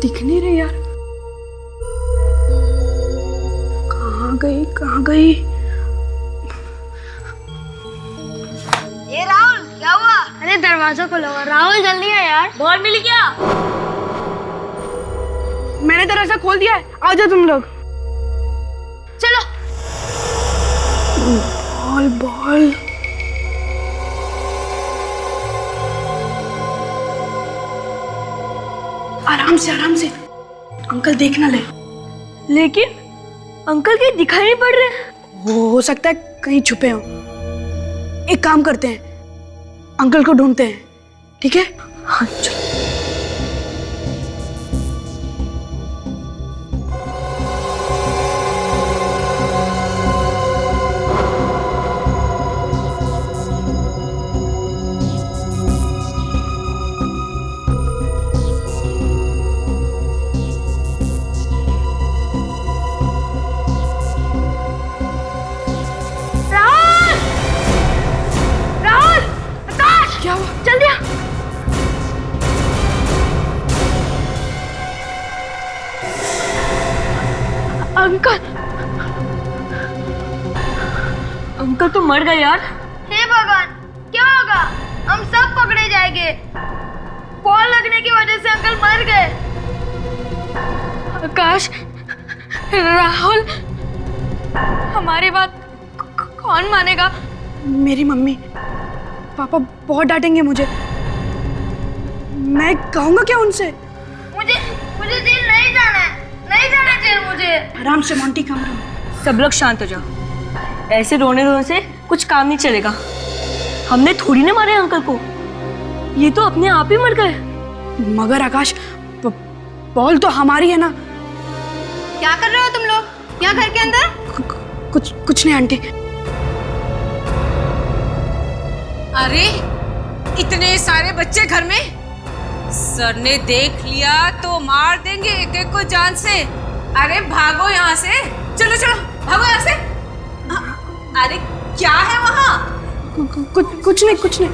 दिख नहीं रही यार, कहाँ गई कहाँ गई? ये राहुल क्या हुआ? अरे दरवाजा खुला हुआ। राहुल जल्दी आ यार। बॉल मिल गया? मैंने दरवाजा खोल दिया है, आ जाओ तुम लोग। चलो। बॉल बॉल आराम से अंकल देख ना ले। लेकिन अंकल कहीं दिखाई नहीं पड़ रहे। हो सकता है कहीं छुपे हो। एक काम करते हैं, अंकल को ढूंढते हैं, ठीक है? हाँ चलो। जल्दी आ। अंकल अंकल तो मर गए यार। हे भगवान, क्या होगा? हम सब पकड़े जाएंगे। बॉल लगने की वजह से अंकल मर गए। आकाश, राहुल, हमारी बात कौन मानेगा? मेरी मम्मी पापा बहुत डांटेंगे मुझे। मैं कहूँगा क्या उनसे? मुझे जेल नहीं जाना है, नहीं जाना जेल मुझे। आराम से मोंटी, कमरे में। सब लोग शांत हो जाओ। ऐसे रोने से कुछ काम नहीं चलेगा। हमने थोड़ी ना मारे अंकल को, ये तो अपने आप ही मर गए। मगर आकाश, बॉल तो हमारी है ना। क्या कर रहे हो तुम लोग यहाँ घर के अंदर? कुछ नहीं आंटी। अरे इतने सारे बच्चे घर में, सर ने देख लिया तो मार देंगे एक एक को जान से। अरे भागो यहाँ से, चलो चलो भागो यहाँ से। अरे क्या है वहाँ? कुछ नहीं।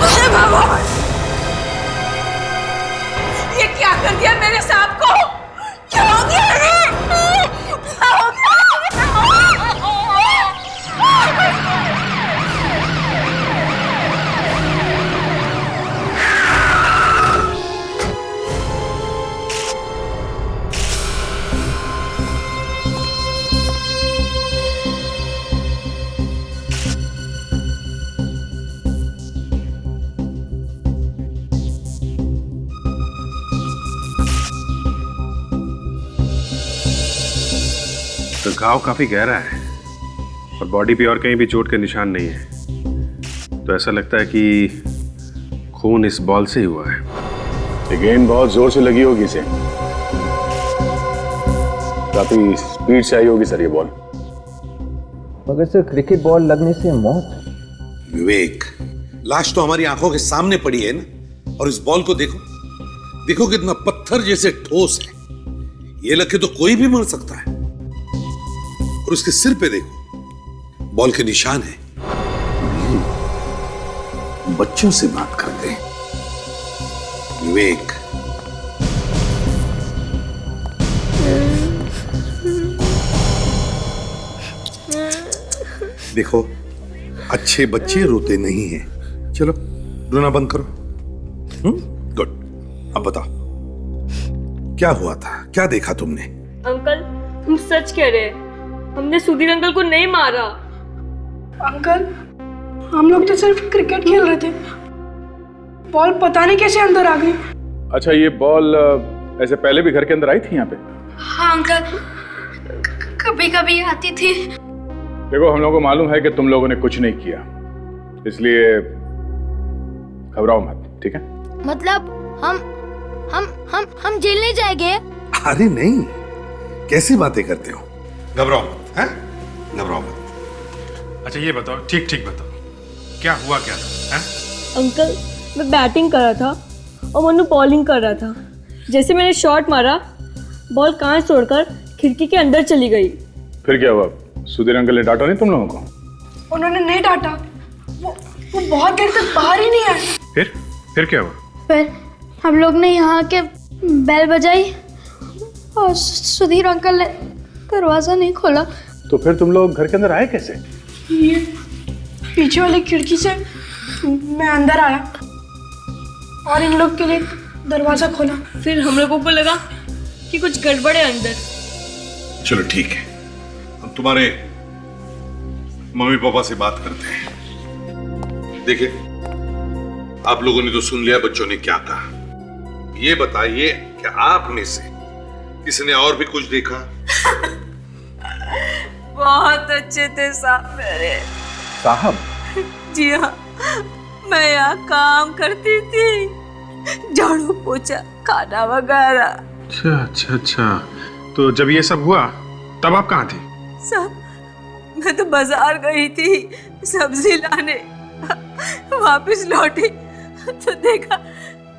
अरे भागो। ये क्या कर दिया मेरे सांप को? क्या हो गया? क्या हो गया? तो घाव काफी गहरा है और बॉडी पे और कहीं भी चोट के निशान नहीं है, तो ऐसा लगता है कि खून इस बॉल से ही हुआ है। ये गेंद बहुत जोर से लगी होगी इसे, काफी स्पीड से आई होगी सर ये बॉल। मगर सर क्रिकेट बॉल लगने से मौत? विवेक, लाश तो हमारी आंखों के सामने पड़ी है ना, और इस बॉल को देखो, देखो कितना पत्थर जैसे ठोस है। ये लग के तो कोई भी मर सकता है। और उसके सिर पे देखो, बॉल के निशान है। बच्चों से बात करते हैं विवेक। देखो, अच्छे बच्चे रोते नहीं हैं। चलो रोना बंद करो। गुड। अब बताओ क्या हुआ था, क्या देखा तुमने? अंकल, तुम सच कह रहे हैं, हमने सुधीर अंकल को नहीं मारा। अंकल, हम लोग तो सिर्फ क्रिकेट खेल रहे थे, बॉल पता नहीं कैसे अंदर आ गई। अच्छा, ये बॉल ऐसे पहले भी घर के अंदर आई थी यहाँ पे? हाँ अंकल, कभी कभी आती थी। देखो, हम लोगों को मालूम है कि तुम लोगों ने कुछ नहीं किया, इसलिए घबराओ मत, ठीक है? मतलब हम जेल नहीं जाएंगे? अरे नहीं, कैसी बातें करते हो? घबराओ मत, हैं? घबराओ मत। अच्छा ये बताओ, ठीक ठीक बताओ, क्या हुआ क्या था? अंकल, मैं बैटिंग कर रहा था और मनु बॉलिंग कर रहा था। जैसे मैंने शॉट मारा, बॉल कांच तोड़कर खिड़की के अंदर चली गई। फिर क्या हुआ? सुधीर अंकल ने डांटा नहीं तुम लोगों को? उन्होंने नहीं डांटा, वो बहुत देर तक बाहर ही नहीं आए। फिर क्या हुआ? फिर हम लोग ने यहाँ के बेल बजाई और सुधीर अंकल ने दरवाज़ा नहीं खोला। तो फिर तुम लोग घर के अंदर आए कैसे? ये पीछे वाली खिड़की से मैं अंदर आया और इन लोग के लिए दरवाज़ा खोला। फिर हम लोगों को लगा कि कुछ गड़बड़ है अंदर। चलो ठीक है, हम तुम्हारे मम्मी पापा से बात करते हैं। देखिए, आप लोगों ने तो सुन लिया बच्चों ने क्या कहा। ये बताइए कि आप में से किसी ने और भी कुछ देखा? बहुत अच्छे थे साहब मेरे। साहब? जी हाँ, मैं यहाँ काम करती थी, झाड़ू पोछा खाना वगैरह। अच्छा अच्छा अच्छा, तो जब ये सब हुआ तब आप कहाँ थे? साहब मैं तो बाजार गई थी सब्जी लाने, वापस लौटी तो देखा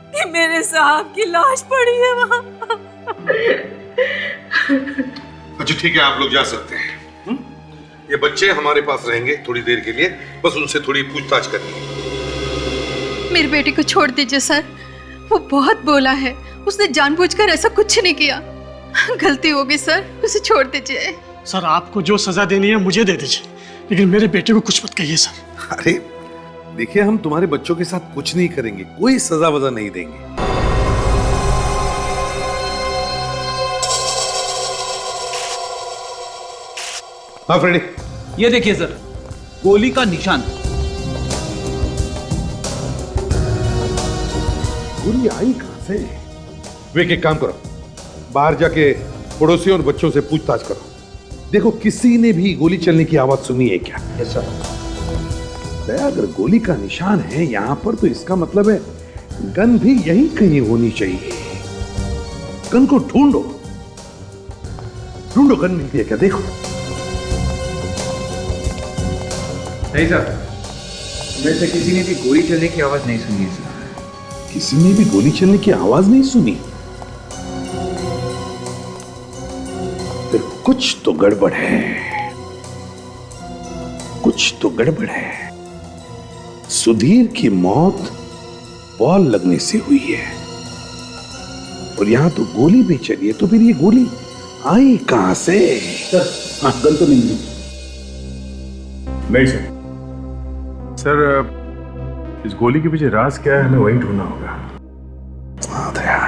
कि मेरे साहब की लाश पड़ी है वहाँ। अच्छा ठीक है, आप लोग जा सकते हैं। ये बच्चे हमारे पास रहेंगे थोड़ी देर के लिए, बस उनसे थोड़ी पूछताछ करनी है। मेरे बेटे को छोड़ दीजिए सर, वो बहुत बोला है, उसने जानबूझकर ऐसा कुछ नहीं किया, गलती हो गई सर, उसे छोड़ दीजिए। सर आपको जो सजा देनी है मुझे दे दीजिए, लेकिन मेरे बेटे को कुछ मत कहिए सर। अरे देखिए, हम तुम्हारे बच्चों के साथ कुछ नहीं करेंगे, कोई सजा वजा नहीं देंगे। हाँ फ्रेडी, ये देखिए सर, गोली का निशान। गोली आई कहां से? वे एक काम करो, बाहर जाके पड़ोसियों और बच्चों से पूछताछ करो। देखो किसी ने भी गोली चलने की आवाज सुनी है क्या? Yes sir. दया, अगर गोली का निशान है यहां पर तो इसका मतलब है गन भी यहीं कहीं होनी चाहिए। गन को ढूंढो, ढूंढो, गन मिलती है क्या? देखो। नहीं सर, वैसे किसी ने भी गोली चलने की आवाज नहीं सुनी है सर। किसी ने भी गोली चलने की आवाज नहीं सुनी? फिर कुछ तो गड़बड़ है, कुछ तो गड़बड़ है। सुधीर की मौत बॉल लगने से हुई है और यहां तो गोली भी चली है, तो फिर ये गोली आई कहां से? सर गन तो नहीं मिली। नहीं सर। सर, इस गोली के पीछे राज क्या है, हमें वही ढूंढना होगा। हाँ दया,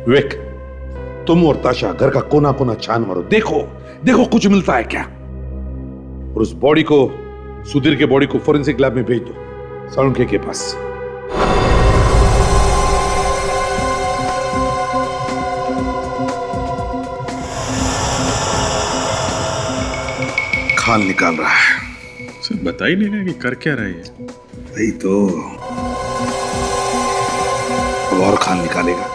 विवेक, तुम और ताशा घर का कोना कोना छान मारो, देखो देखो कुछ मिलता है क्या। और उस बॉडी को, सुधीर के बॉडी को फोरेंसिक लैब में भेज दो, साळुंखे के पास। खाल निकाल रहा है। सर बता ही नहीं रहा कि कर क्या रहे हैं। वही तो, अब और खाल निकालेगा।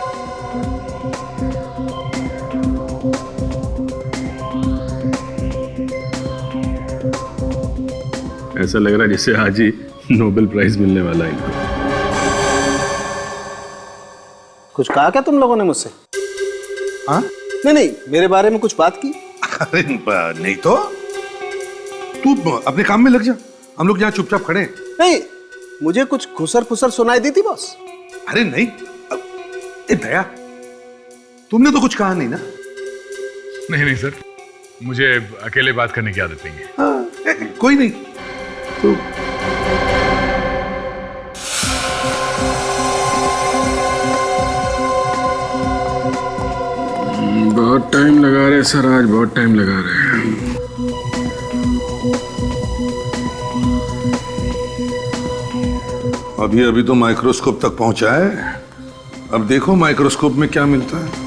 ऐसा लग रहा है जैसे आज ही नोबेल प्राइज मिलने वाला है इनको। कुछ कहा क्या तुम लोगों ने मुझसे? हाँ? नहीं, मेरे बारे में कुछ बात की? अरे नहीं तो, तू अपने काम में लग जा, हम लोग यहाँ चुपचाप खड़े हैं। नहीं, मुझे कुछ खुसर फुसर सुनाई दी थी बॉस। अरे नहीं, दया, तुमने तो कुछ कहा नहीं ना? नहीं सर, मुझे अकेले बात करने की आदत नहीं है। हाँ, कोई नहीं तो। बहुत टाइम लगा रहे सर, आज बहुत टाइम लगा रहे हैं। अभी अभी तो माइक्रोस्कोप तक पहुंचा है, अब देखो माइक्रोस्कोप में क्या मिलता है।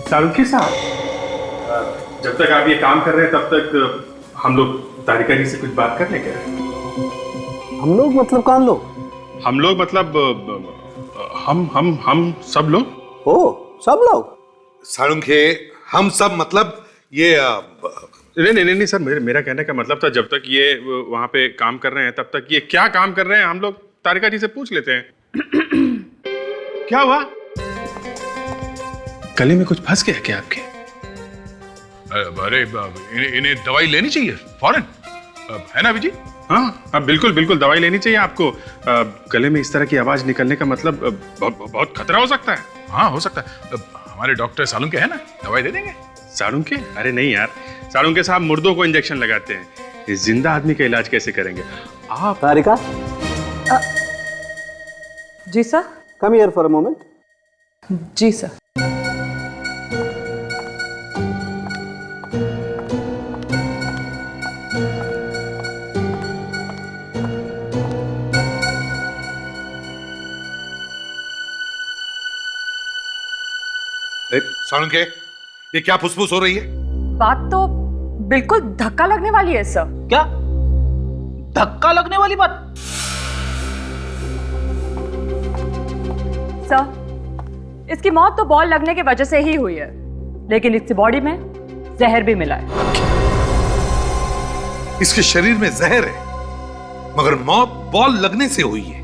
साळुंखे साहब, जब तक आप ये काम कर रहे हैं तब तक हम लोग तारिका जी से कुछ बात कर लें क्या? हम लोग मतलब कौन लोग? हम लोग मतलब हम सब लोग। ओ, सब लोग? साळुंखे, हम सब मतलब ये नहीं सर, मेरा कहने का मतलब था जब तक ये वहां पे काम कर रहे हैं तब तक ये क्या काम कर रहे हैं हम लोग तारिका जी से पूछ लेते हैं। क्या हुआ? गले में कुछ फंस गया क्या आपके? अरे इन्हें दवाई लेनी चाहिए। फौरन है ना अभिजीत? हाँ, अब बिल्कुल बिल्कुल दवाई लेनी चाहिए आपको। गले में इस तरह की आवाज निकलने का मतलब बहुत खतरा हो सकता है। हाँ हो सकता है। हमारे डॉक्टर सालुंके है ना, दवाई दे देंगे। सालुंके? अरे नहीं यार, सालुंके साहब मुर्दों को इंजेक्शन लगाते हैं, इस जिंदा आदमी का इलाज कैसे करेंगे आप? तारिका, जी sir. Come here for a moment. जी सर। सालुंके, ये क्या फुसफुस हो रही है? बात तो बिल्कुल धक्का लगने वाली है सर। क्या धक्का लगने वाली बात? सर, इसकी मौत तो बॉल लगने की वजह से ही हुई है, लेकिन इसकी बॉडी में जहर भी मिला है। इसके शरीर में जहर है, मगर मौत बॉल लगने से हुई है।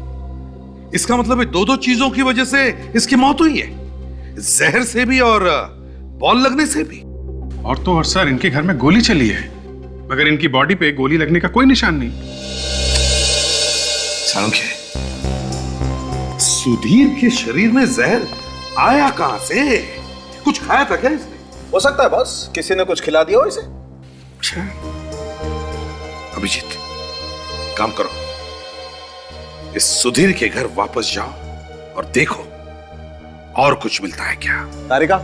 इसका मतलब है दो चीजों की वजह से इसकी मौत हुई है, जहर से भी और बॉल लगने से भी। और तो और सर, इनके घर में गोली चली है, मगर इनकी बॉडी पे गोली लगने का कोई निशान नहीं। सालुंके, सुधीर के शरीर में जहर आया कहां से? कुछ खाया था क्या इसने? हो सकता है बॉस, किसी ने कुछ खिला दिया हो इसे। अभिजीत, काम करो, इस सुधीर के घर वापस जाओ और देखो और कुछ मिलता है क्या। तारिका,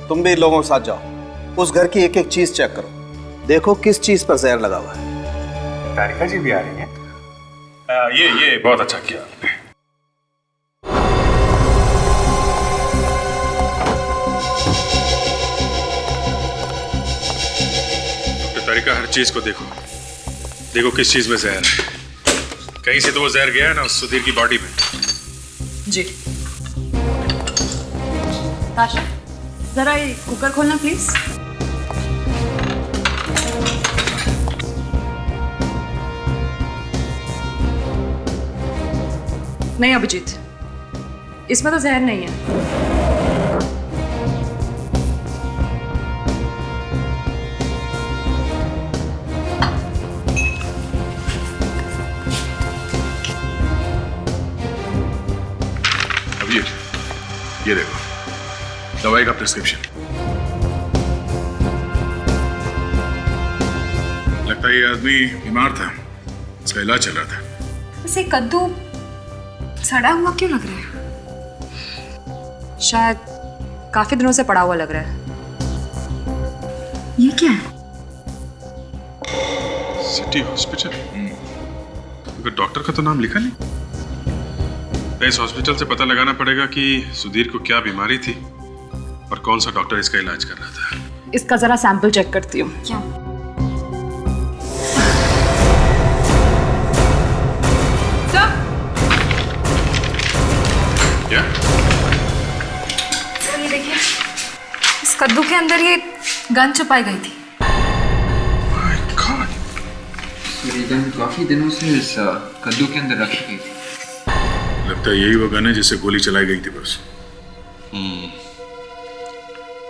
तुम भी इन लोगों के साथ जाओ, उस घर की एक एक चीज चेक करो, देखो किस चीज पर जहर लगा हुआ है। तारिका जी भी आ रही हैं। ये बहुत अच्छा किया आपने। डॉक्टर तारिका, हर चीज को देखो, देखो किस चीज में जहर है। कहीं से तो वो जहर गया है ना उस सुधीर की बॉडी में। जी। ताशा, जरा ये कुकर खोलना प्लीज। नहीं अभिजीत, इसमें तो जहर नहीं है। ये देखो दवाई का प्रिस्क्रिप्शन। लगता है ये आदमी बीमार था, इसका इलाज चल रहा था। वैसे कद्दू सड़ा हुआ क्यों लग रहा है? शायद काफी दिनों से पड़ा हुआ लग रहा है। ये क्या है? सिटी हॉस्पिटल, मगर डॉक्टर का तो नाम लिखा नहीं। इस हॉस्पिटल से पता लगाना पड़ेगा कि सुधीर को क्या बीमारी थी और कौन सा डॉक्टर इसका इलाज कर रहा था। इसका जरा सैंपल चेक करती हूँ। क्या? क्या? सर ये देखिए, इस कद्दू के अंदर ये गन छुपाई गई थी। My God! ये गन काफी दिनों से इस कद्दू के अंदर रखी गई थी। लगता है यही वो गन है जिससे गोली चलाई गई थी बस।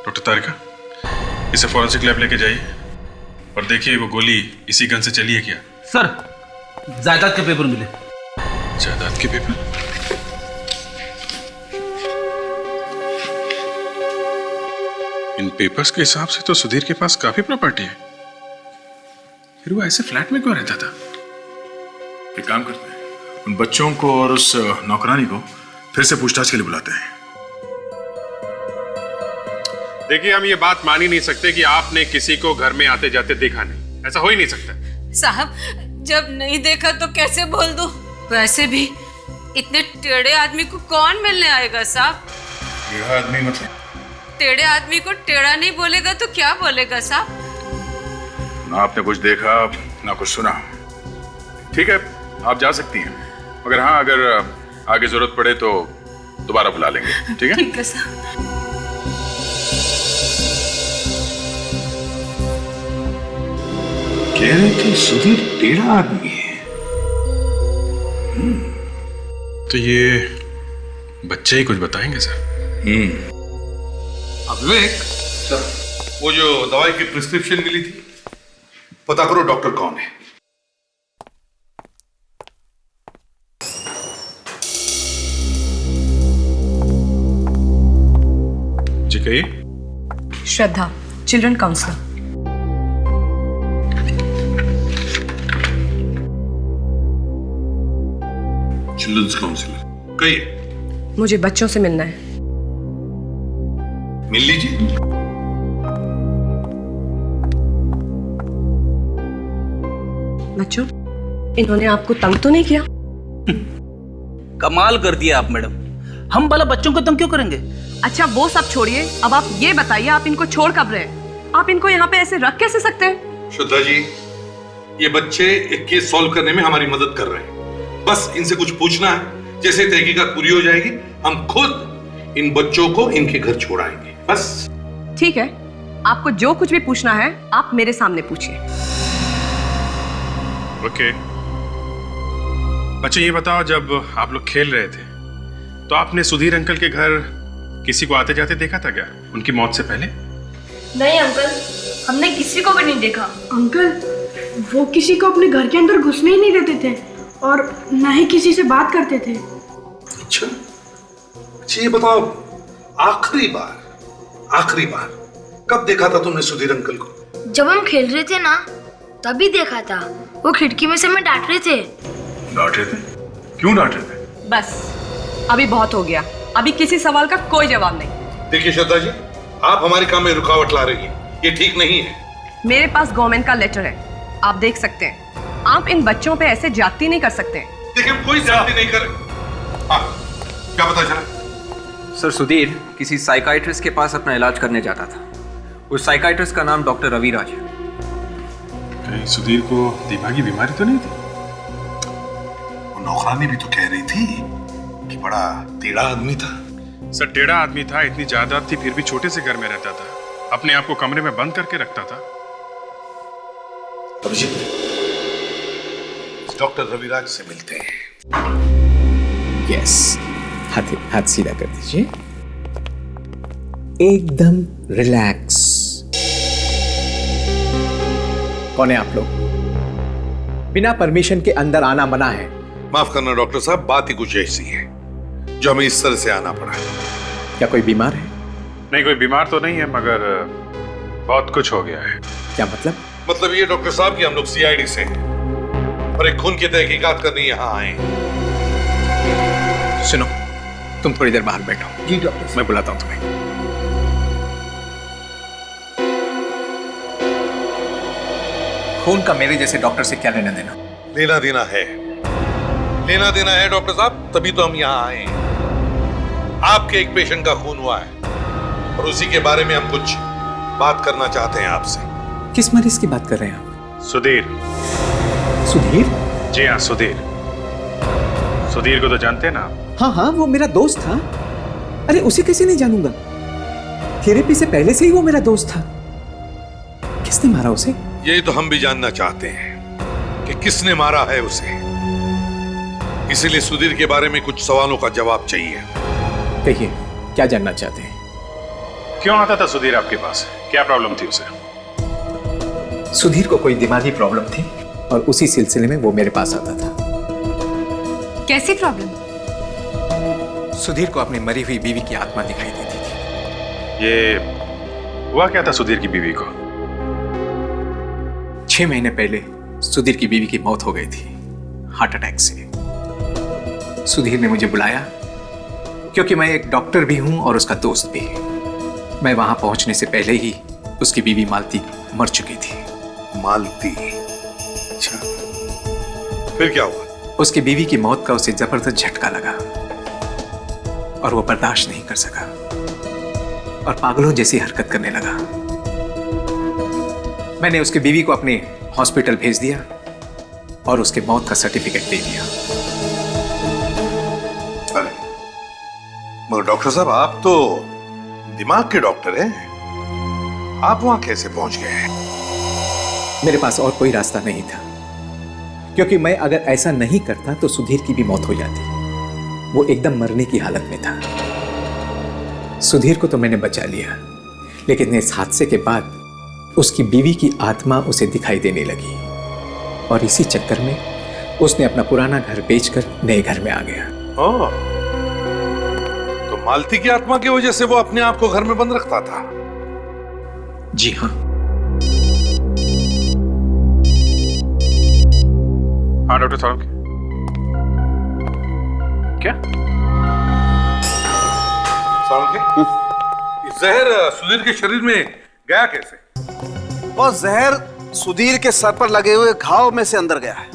डॉक्टर तारिका, इसे फॉरेंसिक लैब लेके जाइए और देखिए वो गोली इसी गन से चली है क्या। सर, जायदाद के पेपर मिले। जायदाद के पेपर? इन पेपर्स के हिसाब से तो सुधीर के पास काफी प्रॉपर्टी है, फिर वो ऐसे फ्लैट में क्यों रहता था? एक काम करते हैं, उन बच्चों को और उस नौकरानी को फिर से पूछताछ के लिए बुलाते हैं। देखिए, हम ये बात मान ही नहीं सकते कि आपने किसी को घर में आते जाते देखा नहीं। ऐसा हो ही नहीं सकता। साहब, जब नहीं देखा तो कैसे बोल दूं? वैसे भी इतने टेढ़े आदमी को कौन मिलने आएगा साहब? टेढ़ा आदमी मतलब? टेढ़े आदमी को टेढ़ा नहीं बोलेगा तो क्या बोलेगा साहब? ना आपने कुछ देखा ना कुछ सुना। ठीक है, आप जा सकती हैं, मगर हाँ, अगर आगे जरूरत पड़े तो दोबारा बुला लेंगे। ठीक है? ठीक है साहब। कह रहे थे सुधीर टेढ़ा आदमी है। तो ये बच्चे ही कुछ बताएंगे सर। अब विवेक, वो जो दवाई की प्रिस्क्रिप्शन मिली थी, पता करो डॉक्टर कौन है। जी कहिए। श्रद्धा, चिल्ड्रन काउंसलर। चिल्ड्रंस काउंसिलर, कहिए। मुझे बच्चों से मिलना है। मिल लीजिए। बच्चों, इन्होंने आपको तंग तो नहीं किया? कमाल कर दिया आप मैडम, हम भला बच्चों को तंग क्यों करेंगे? अच्छा वो सब छोड़िए, अब आप ये बताइए आप इनको छोड़ कब रहे? आप इनको यहाँ पे ऐसे रख कैसे सकते हैं? श्रद्धा जी, ये बच्चे एक केस सॉल्व करने में हमारी मदद कर रहे हैं। बस इनसे कुछ पूछना है, जैसे तहकीकात पूरी हो जाएगी हम खुद इन बच्चों को इनके घर छोड़ाएंगे। बस ठीक है, आपको जो कुछ भी पूछना है आप मेरे सामने पूछिए। ओके। बच्चे ये बताओ, जब आप लोग खेल रहे थे तो आपने सुधीर अंकल के घर किसी को आते जाते देखा था क्या, उनकी मौत से पहले? नहीं अंकल, हमने किसी को भी नहीं देखा। अंकल, वो किसी को अपने घर के अंदर घुसने ही नहीं देते थे और ना ही किसी से बात करते थे। अच्छा, ये बताओ, आखिरी बार कब देखा था तुमने सुधीर अंकल को? जब हम खेल रहे थे ना, तभी देखा था। वो खिड़की में से हमें डांट रहे थे। डांट रहे थे? क्यों डांट रहे थे? बस अभी बहुत हो गया, अभी किसी सवाल का कोई जवाब नहीं। देखिए श्रद्धा जी, आप हमारे काम में रुकावट ला रही हैं, ये ठीक नहीं है। मेरे पास गवर्नमेंट का लेटर है, आप देख सकते हैं। आप इन बच्चों पे ऐसे जाती नहीं कर सकते। देखिए, कोई जाति नहीं करे। हाँ, क्या पता चला? सर, सुधीर किसी साइकाइट्रिस्ट के पास अपना इलाज करने जाता था। उस साइकाइट्रिस्ट का नाम डॉक्टर रविराज है। कहीं सुधीर को दिमागी बीमारी तो नहीं थी? वो नौकरानी भी तो कह रही थी कि बड़ा टेढ़ा आदमी था। सर, टेढ़ा आदमी था, इतनी जायदाद थी, फिर भी छोटे से घर में रहता था, अपने आप को कमरे में बंद करके रखता था। अभिजीत, डॉक्टर रविराज से मिलते हैं। यस, हाथ सीधा कर दीजिए, एकदम रिलैक्स। कौन है आप लोग? बिना परमिशन के अंदर आना मना है। माफ करना डॉक्टर साहब, बात ही कुछ ऐसी है जो हमें इस तरह से आना पड़ा है। क्या कोई बीमार है? नहीं, कोई बीमार तो नहीं है, मगर बहुत कुछ हो गया है। क्या मतलब? मतलब ये डॉक्टर साहब कि हम लोग सीआईडी से हैं और एक खून की तहकीकात करने यहाँ आए हैं। सुनो, तुम थोड़ी देर बाहर बैठो। जी डॉक्टर, मैं बुलाता हूँ तुम्हें। खून का मेरे जैसे डॉक्टर से क्या लेना देना? लेना देना है डॉक्टर साहब, तभी तो हम यहाँ आए हैं। आपके एक पेशेंट का खून हुआ है और उसी के बारे में हम कुछ बात करना चाहते हैं आपसे। किस मरीज की बात कर रहे हैं आप? सुधीर। सुधीर? जी हाँ, सुधीर। सुधीर को तो जानते हैं ना आप? हाँ हाँ, वो मेरा दोस्त था। अरे उसे कैसे नहीं जानूंगा? थेरेपी से पहले से ही वो मेरा दोस्त था। किसने मारा उसे? यही तो हम भी जानना चाहते हैं कि किसने मारा है उसे। इसीलिए सुधीर के बारे में कुछ सवालों का जवाब चाहिए। कहिए, क्या जानना चाहते हैं? क्यों आता था सुधीर आपके पास? क्या प्रॉब्लम थी उसे? सुधीर को कोई दिमागी प्रॉब्लम थी और उसी सिलसिले में वो मेरे पास आता था। कैसी प्रॉब्लम? सुधीर को अपनी मरी हुई बीवी की आत्मा दिखाई देती थी। ये हुआ क्या था सुधीर की बीवी को? 6 महीने पहले सुधीर की बीवी की मौत हो गई थी, हार्ट अटैक से। सुधीर ने मुझे बुलाया क्योंकि मैं एक डॉक्टर भी हूं और उसका दोस्त भी। मैं वहां पहुंचने से पहले ही उसकी बीवी मालती मर चुकी थी। मालती? अच्छा, फिर क्या हुआ? उसकी बीवी की मौत का उसे जबरदस्त झटका लगा और वो बर्दाश्त नहीं कर सका और पागलों जैसी हरकत करने लगा। मैंने उसकी बीवी को अपने हॉस्पिटल भेज दिया और उसके मौत का सर्टिफिकेट दे दिया। अरे मगर डॉक्टर साहब, आप तो दिमाग के डॉक्टर हैं, आप वहां कैसे पहुंच गए? मेरे पास और कोई रास्ता नहीं था, क्योंकि मैं अगर ऐसा नहीं करता तो सुधीर की भी मौत हो जाती। वो एकदम मरने की हालत में था। सुधीर को तो मैंने बचा लिया, लेकिन इस हादसे के बाद उसकी बीवी की आत्मा उसे दिखाई देने लगी और इसी चक्कर में उसने अपना पुराना घर बेचकर नए घर में आ गया। ओह, तो मालती की आत्मा की वजह से वो अपने आप को घर में बंद रखता था? जी हाँ। हाँ डॉक्टर साहब, क्या जहर सुधीर के शरीर में गया कैसे? वो जहर सुधीर के सर पर लगे हुए घाव में से अंदर गया है।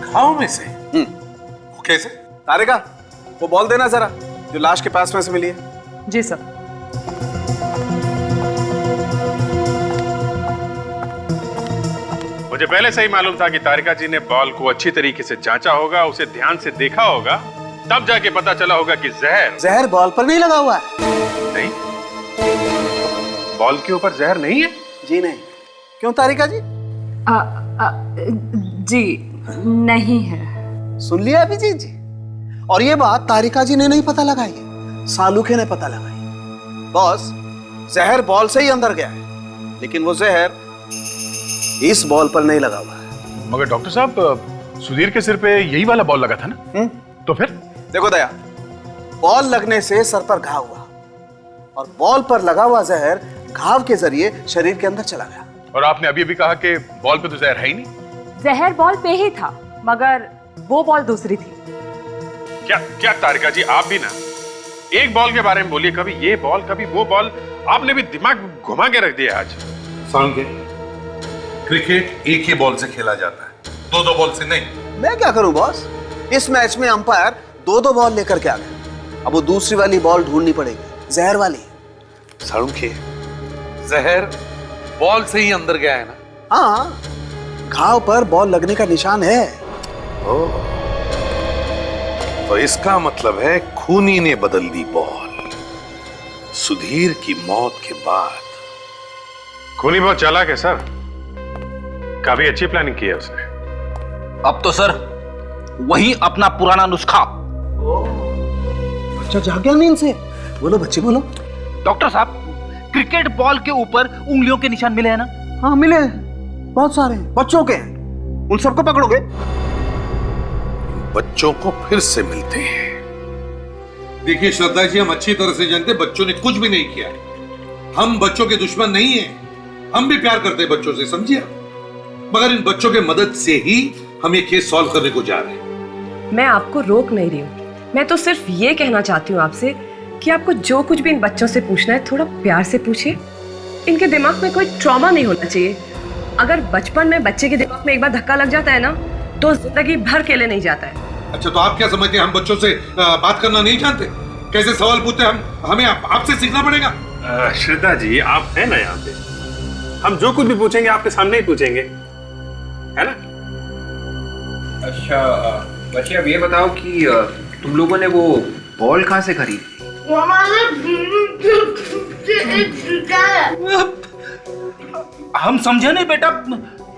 घाव में से? वो कैसे? तारिका, वो बॉल देना जरा, जो लाश के पास में से मिली है। जी सर। मुझे पहले से ही मालूम था कि तारिका जी ने बॉल को अच्छी तरीके से जांचा होगा, उसे ध्यान से देखा होगा, तब जाके पता चला होगा कि जहर बॉल पर नहीं लगा हुआ है। नहीं, बॉल के ऊपर जहर नहीं है? जी नहीं। क्यों तारिका जी? जी नहीं है। सुन लिया अभिजीत जी? और ये बात तारिका जी ने नहीं पता लगाई है, सालुखे ने पता लगाई। बॉस, जहर बॉल से ही अंदर गया है, लेकिन वो जहर इस बॉल पर नहीं लगा हुआ है। मगर डॉक्टर साहब, सुधीर के सिर पे यही वाला बॉल लगा था ना? तो फिर? देखो दया, बॉल लगने से सर पर घाव हुआ और बॉल पर लगा हुआ जहर घाव के जरिए शरीर के अंदर चला गया। और आपने अभी कहा कि बॉल पे तो जहर है ही नहीं। जहर बॉल पे ही था, मगर वो बॉल दूसरी थी। क्या क्या तारिका जी, आप भी ना एक बॉल के बारे में बोलिए, कभी ये बॉल कभी वो बॉल, आपने भी दिमाग घुमा के रख दिया आज। क्रिकेट एक ही बॉल से खेला जाता है, दो बॉल से नहीं। मैं क्या करूं बॉस? इस मैच में अंपायर दो बॉल लेकर के आ गए। अब वो दूसरी वाली बॉल ढूंढनी पड़ेगी, जहर वाली। सालुखे, जहर बॉल से ही अंदर गया है ना? हाँ, घाव पर बॉल लगने का निशान है। ओह, तो इसका मतलब है खूनी ने बदल दी बॉल सुधीर की मौत के बाद। खूनी बहुत चालाक है सर, काफी अच्छी प्लानिंग की है उसने। अब तो सर वही अपना पुराना नुस्खा। अच्छा, जाग गया नींद से? बोलो बच्चे बोलो। डॉक्टर साहब, क्रिकेट बॉल के ऊपर उंगलियों के निशान मिले हैं ना? हाँ मिले, बहुत सारे बच्चों के हैं। उन सबको पकड़ोगे? बच्चों को फिर से मिलते हैं। देखिए श्रद्धा जी, हम अच्छी तरह से जानते हैं बच्चों ने कुछ भी नहीं किया। हम बच्चों के दुश्मन नहीं हैं, हम भी प्यार करते हैं बच्चों से, समझिए। मगर इन बच्चों के मदद से ही हम ये केस सॉल्व करने को जा रहे हैं। मैं आपको रोक नहीं रही हूँ, मैं तो सिर्फ ये कहना चाहती हूँ आपसे कि आपको जो कुछ भी इन बच्चों से पूछना है थोड़ा प्यार से पूछिए। इनके दिमाग में कोई ट्रॉमा नहीं होना चाहिए। अगर बचपन में बच्चे के दिमाग में एक बार धक्का लग जाता है ना, तो जिंदगी भर के लिए नहीं जाता है। अच्छा, तो आप क्या समझते हैं हम बच्चों से बात करना नहीं जानते? कैसे सवाल पूछते हैं हम? हमें आपसे सीखना पड़ेगा। श्रद्धा जी, आप हैं ना यहाँ पे, हम जो कुछ भी पूछेंगे आपके सामने ही पूछेंगे, है ना? अच्छा बच्चे, अब ये बताओ कि तुम लोगों ने वो बॉल कहाँ से खरीदी? हम समझे नहीं बेटा,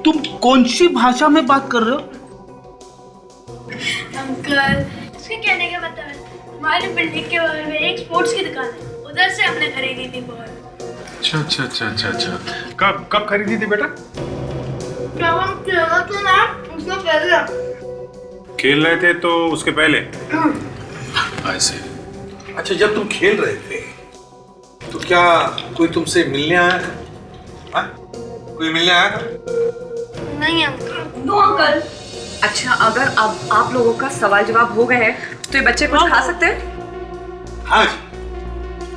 तुम कौन सी भाषा में बात कर रहे हो? अंकल, इसके कहने का मतलब है हमारे बिल्डिंग के बगल में एक स्पोर्ट्स की दुकान है, उधर से हमने खरीदी थी बॉल। अच्छा अच्छा अच्छा अच्छा अच्छा, कब खरीदी थी बेटा? जब हम खेल रहे थे ना, उससे पहले। खेल रहे थे तो उसके पहले? ऐसे। अच्छा, जब तुम खेल रहे थे तो क्या कोई तुमसे मिलने आया था? हाँ? कोई मिलने आया था? नहीं अंकल। No uncle. अच्छा, अगर अब आप लोगों का सवाल जवाब हो गए हैं तो ये बच्चे कुछ खा सकते हैं? हाँ जी,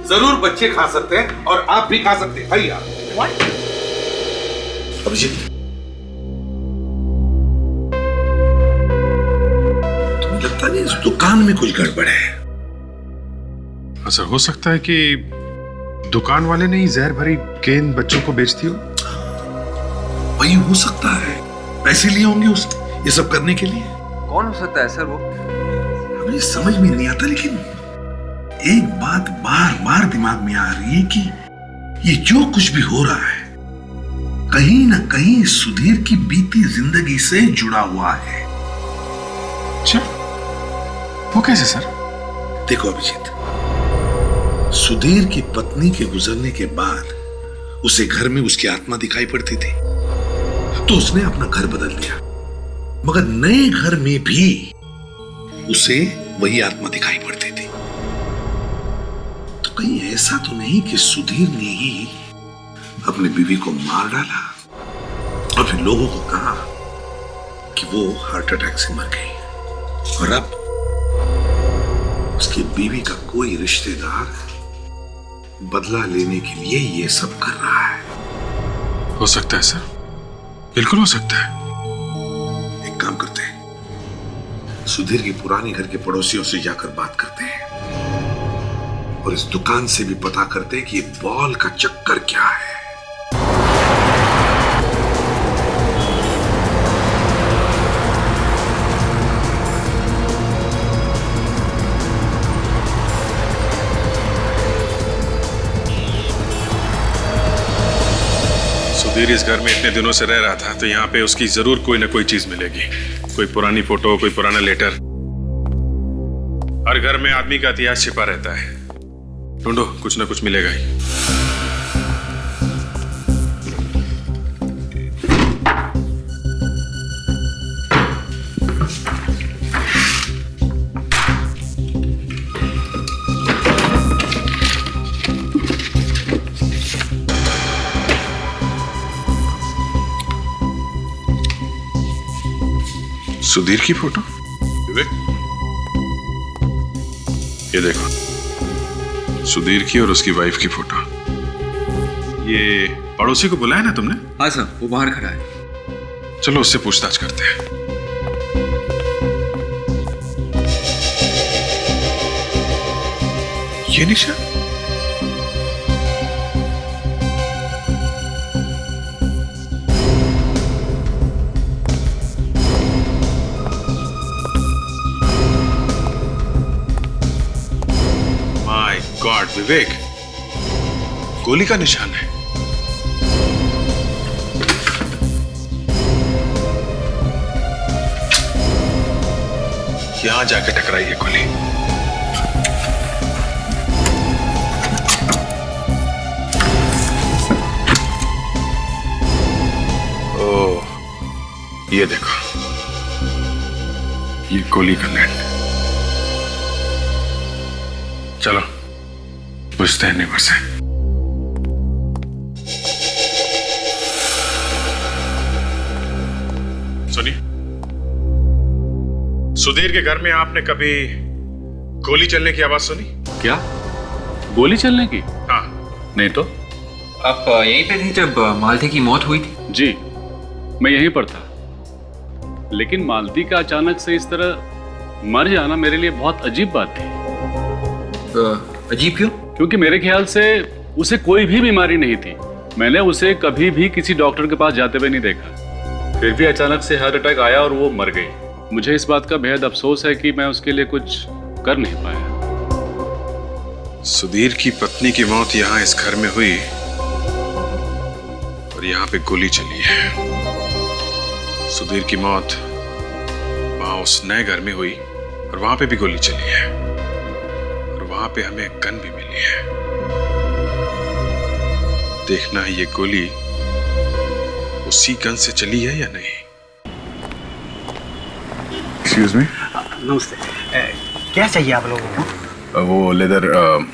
जरूर बच्चे खा सकते हैं और आप भी खा सकते हैं। भाई आप अभिजीत, तुम्हें लगता नहीं इस दुकान में कुछ गड़बड़ है? सर, हो सकता है कि दुकान वाले ने ही जहर भरी गेंद बच्चों को बेचती हो। वही हो सकता है, पैसे लिए होंगे उसने ये सब करने के लिए। कौन हो सकता है सर वो? हमें समझ में नहीं आता, लेकिन एक बात बार बार दिमाग में आ रही है कि ये जो कुछ भी हो रहा है कहीं ना कहीं सुधीर की बीती जिंदगी से जुड़ा हुआ है। अच्छा, वो कैसे सर? देखो अभिजीत, सुधीर की पत्नी के गुजरने के बाद उसे घर में उसकी आत्मा दिखाई पड़ती थी, तो उसने अपना घर बदल दिया, मगर नए घर में भी उसे वही आत्मा दिखाई पड़ती थी। तो कहीं ऐसा तो नहीं कि सुधीर ने ही अपनी बीवी को मार डाला और फिर लोगों को कहा कि वो हार्ट अटैक से मर गई, और अब उसकी बीवी का कोई रिश्तेदार बदला लेने के लिए ये सब कर रहा है। हो सकता है सर, बिल्कुल हो सकता है। एक काम करते हैं, सुधीर की पुरानी घर के पड़ोसियों से जाकर बात करते हैं और इस दुकान से भी पता करते हैं कि ये बॉल का चक्कर क्या है। सुधीर इस घर में इतने दिनों से रह रहा था, तो यहाँ पे उसकी जरूर कोई ना कोई चीज मिलेगी। कोई पुरानी फोटो, कोई पुराना लेटर। हर घर में आदमी का इतिहास छिपा रहता है। ढूंढो, कुछ ना कुछ मिलेगा ही। सुधीर की फोटो? विवेक, ये देखो, सुधीर की और उसकी वाइफ की फोटो। ये पड़ोसी को बुलाया ना तुमने? हाँ सर, वो बाहर खड़ा है। चलो उससे पूछताछ करते हैं। ये निशान? गॉड विवेक, गोली का निशान है। यहां जाके टकराई है गोली। ओह, ये देखो, ये गोली का नेट। चलो पूछते हैं नेबर से। सुनिए, सुधीर के घर में आपने कभी गोली चलने की आवाज सुनी? क्या गोली चलने की? हाँ। नहीं तो। आप यहीं पे थे जब मालती की मौत हुई थी? जी, मैं यहीं पर था। लेकिन मालती का अचानक से इस तरह मर जाना मेरे लिए बहुत अजीब बात थी। अजीब क्यों? क्योंकि मेरे ख्याल से उसे कोई भी बीमारी नहीं थी। मैंने उसे कभी भी किसी डॉक्टर के पास जाते हुए नहीं देखा। फिर भी अचानक से हार्ट अटैक आया और वो मर गई। मुझे इस बात का बेहद अफसोस है कि मैं उसके लिए कुछ कर नहीं पाया। सुधीर की पत्नी की मौत यहाँ इस घर में हुई और यहाँ पे गोली चली है। सुधीर की मौत वहां उस नए घर में हुई और वहां पे भी गोली चली है, और वहां पे हमें एक गन भी मिली है। देखना है ये गोली उसी गन से चली है या नहीं। Excuse me. नमस्ते। क्या चाहिए आप लोगों को? वो लेदर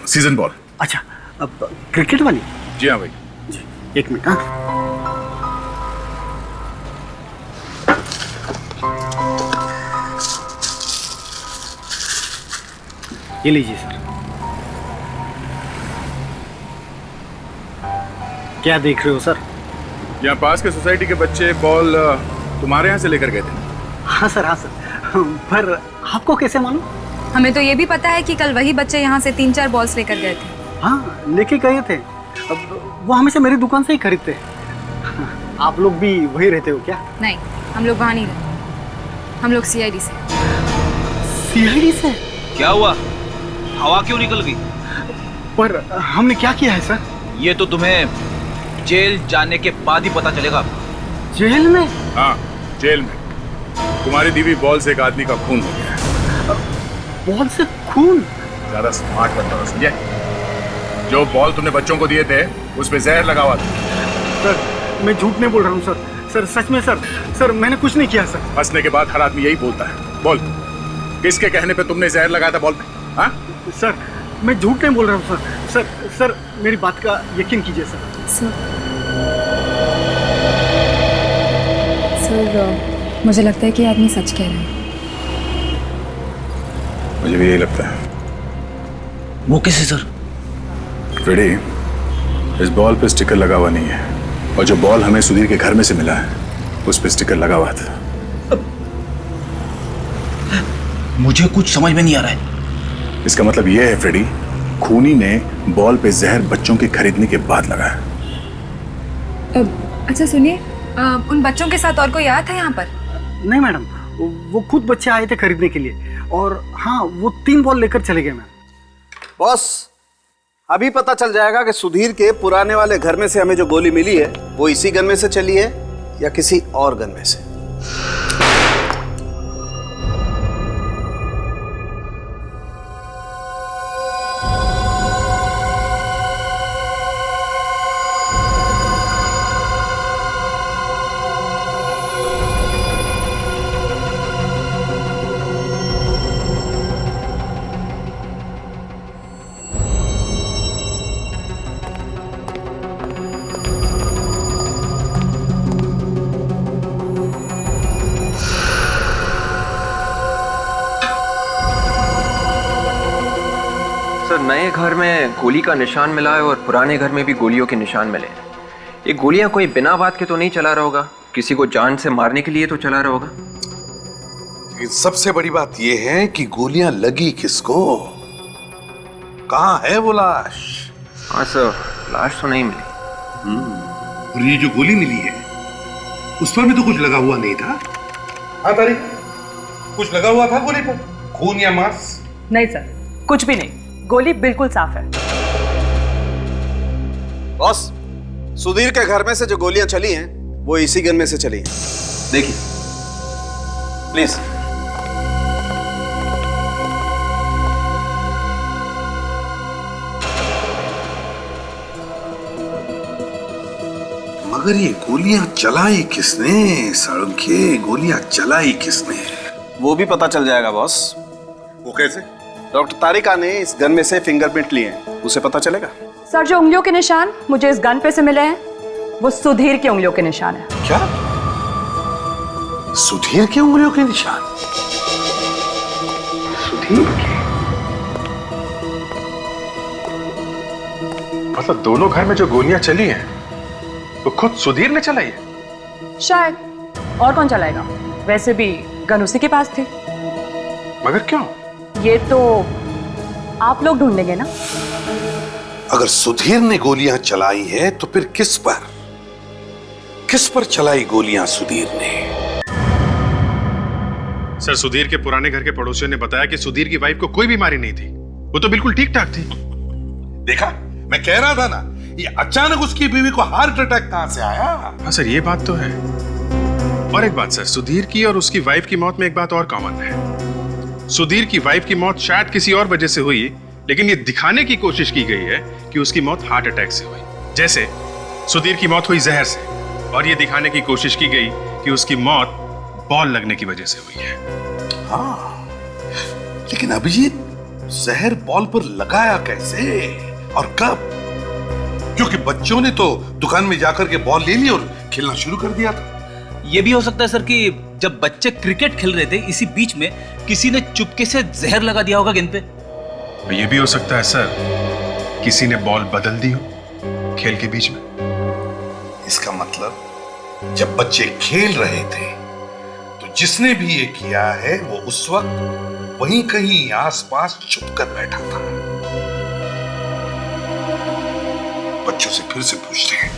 सीजन बॉल। अच्छा, अब क्रिकेट वाली? जी हाँ भाई। जी, एक मिनट। हाँ, ये लीजिए सर। क्या देख रहे हो सर? यहाँ पास के सोसाइटी के बच्चे बॉल तुम्हारे यहाँ से लेकर गए थे? हाँ सर, हाँ सर। पर आपको कैसे मालूम? हमें तो ये भी पता है कि कल वही बच्चे यहाँ से 3-4 बॉल्स लेकर गए थे। हाँ, लेके गए थे। अब वो हमेशा मेरी दुकान से ही खरीदते हैं। आप लोग भी वही रहते हो क्या? नहीं, हम लोग वहाँ नहीं रहते। हम लोग CID से। CID से? क्या हुआ? हवा क्यों निकल गई? पर हमने क्या किया है सर? ये तो तुम्हें जेल जाने के बाद ही पता चलेगा। जेल में? हाँ, जेल में। तुम्हारी दीवी बॉल से एक आदमी का खून हो गया है। बॉल से खून? ज्यादा स्मार्ट बनता हो, समझे? जो बॉल तुमने बच्चों को दिए थे उस पे जहर लगा हुआ था। सर मैं झूठ नहीं बोल रहा हूँ सर। सर सच में सर। सर मैंने कुछ नहीं किया सर। हंसने के बाद हर आदमी यही बोलता है। बोल, किसके कहने पे तुमने जहर लगाया था बॉल पे? हाँ सर मैं झूठ नहीं बोल रहा हूँ सर। सर सर मेरी बात का यकीन कीजिए सर। सर मुझे लगता है कि ये आदमी सच कह रहा है। मुझे भी यही लगता है। वो कैसे सर? फ्रेडी, इस बॉल पे स्टिकर लगा हुआ नहीं है और जो बॉल हमें सुधीर के घर में से मिला है उस पे स्टिकर लगा हुआ था। मुझे कुछ समझ में नहीं आ रहा है। इसका मतलब यह है फ्रेडी, खूनी ने बॉल पे जहर बच्चों के खरीदने के बाद लगाया। अच्छा सुनिए, उन बच्चों के साथ और कोई आया था यहाँ पर? नहीं मैडम, वो खुद बच्चे आए थे खरीदने के लिए और हाँ वो 3 बॉल लेकर चले गए मैम। बॉस, अभी पता चल जाएगा कि सुधीर के पुराने वाले घर में से हमें जो गोली मिली है वो इसी गन में से चली है या किसी और गन में से। नए घर में गोली का निशान मिला है और पुराने घर में भी गोलियों के निशान मिले। ये गोलियां कोई बिना बात के तो नहीं चला रहा होगा, किसी को जान से मारने के लिए तो चला रहा होगा। लेकिन सबसे बड़ी बात यह है कि गोलियां लगी किसको? कहां है वो लाश? हाँ सर, लाश तो नहीं मिली। और ये जो गोली मिली है उस पर भी तो कुछ लगा हुआ नहीं था। हाँ तारिक, कुछ लगा हुआ था गोली पर? खून या मांस? नहीं सर, कुछ भी नहीं, गोली बिल्कुल साफ है। बॉस, सुधीर के घर में से जो गोलियां चली हैं वो इसी गन में से चली हैं। देखिए प्लीज। मगर ये गोलियां चलाई किसने? साळुंखे, गोलियां चलाई किसने? वो भी पता चल जाएगा बॉस। वो कैसे? डॉक्टर तारिका ने इस गन में से फिंगरप्रिंट लिए हैं, उसे पता चलेगा। सर जो उंगलियों के निशान मुझे इस गन पे से मिले हैं वो सुधीर की उंगलियों के निशान है। क्या? सुधीर की उंगलियों के निशान? सुधीर के? मतलब दोनों घर में जो गोलियां चली हैं वो खुद सुधीर ने चलाई है? शायद, और कौन चलाएगा? वैसे भी गन उसी के पास थी। मगर क्यों? ये तो आप लोग ढूंढ लेंगे ना। अगर सुधीर ने गोलियां चलाई है तो फिर किस पर चलाई गोलियां सुधीर ने? सर, सुधीर के पुराने घर के पड़ोसियों ने बताया कि सुधीर की वाइफ को कोई बीमारी नहीं थी, वो तो बिल्कुल ठीक ठाक थी। देखा, मैं कह रहा था ना, ये अचानक उसकी बीवी को हार्ट अटैक कहां से आया? हाँ सर, ये बात तो है। और एक बात सर, सुधीर की और उसकी वाइफ की मौत में एक बात और कॉमन है। सुधीर की वाइफ की मौत शायद किसी और वजह से हुई, लेकिन ये दिखाने की कोशिश की गई है कि उसकी मौत हार्ट अटैक से हुई। जैसे सुधीर की मौत हुई जहर से, और ये दिखाने की कोशिश की गई कि उसकी मौत बॉल लगने की वजह से हुई है। हाँ, लेकिन अभिजीत, जहर बॉल पर लगाया कैसे और कब? क्योंकि बच्चों ने तो दुकान में जाकर के बॉल ले ली और खेलना शुरू कर दिया था। ये भी हो सकता है सर कि जब बच्चे क्रिकेट खेल रहे थे इसी बीच में किसी ने चुपके से जहर लगा दिया होगा गेंद पे। ये भी हो सकता है सर, किसी ने बॉल बदल दी हो खेल के बीच में। इसका मतलब जब बच्चे खेल रहे थे तो जिसने भी ये किया है वो उस वक्त वहीं कहीं आसपास छुप कर बैठा था। बच्चों से फिर से पूछते हैं।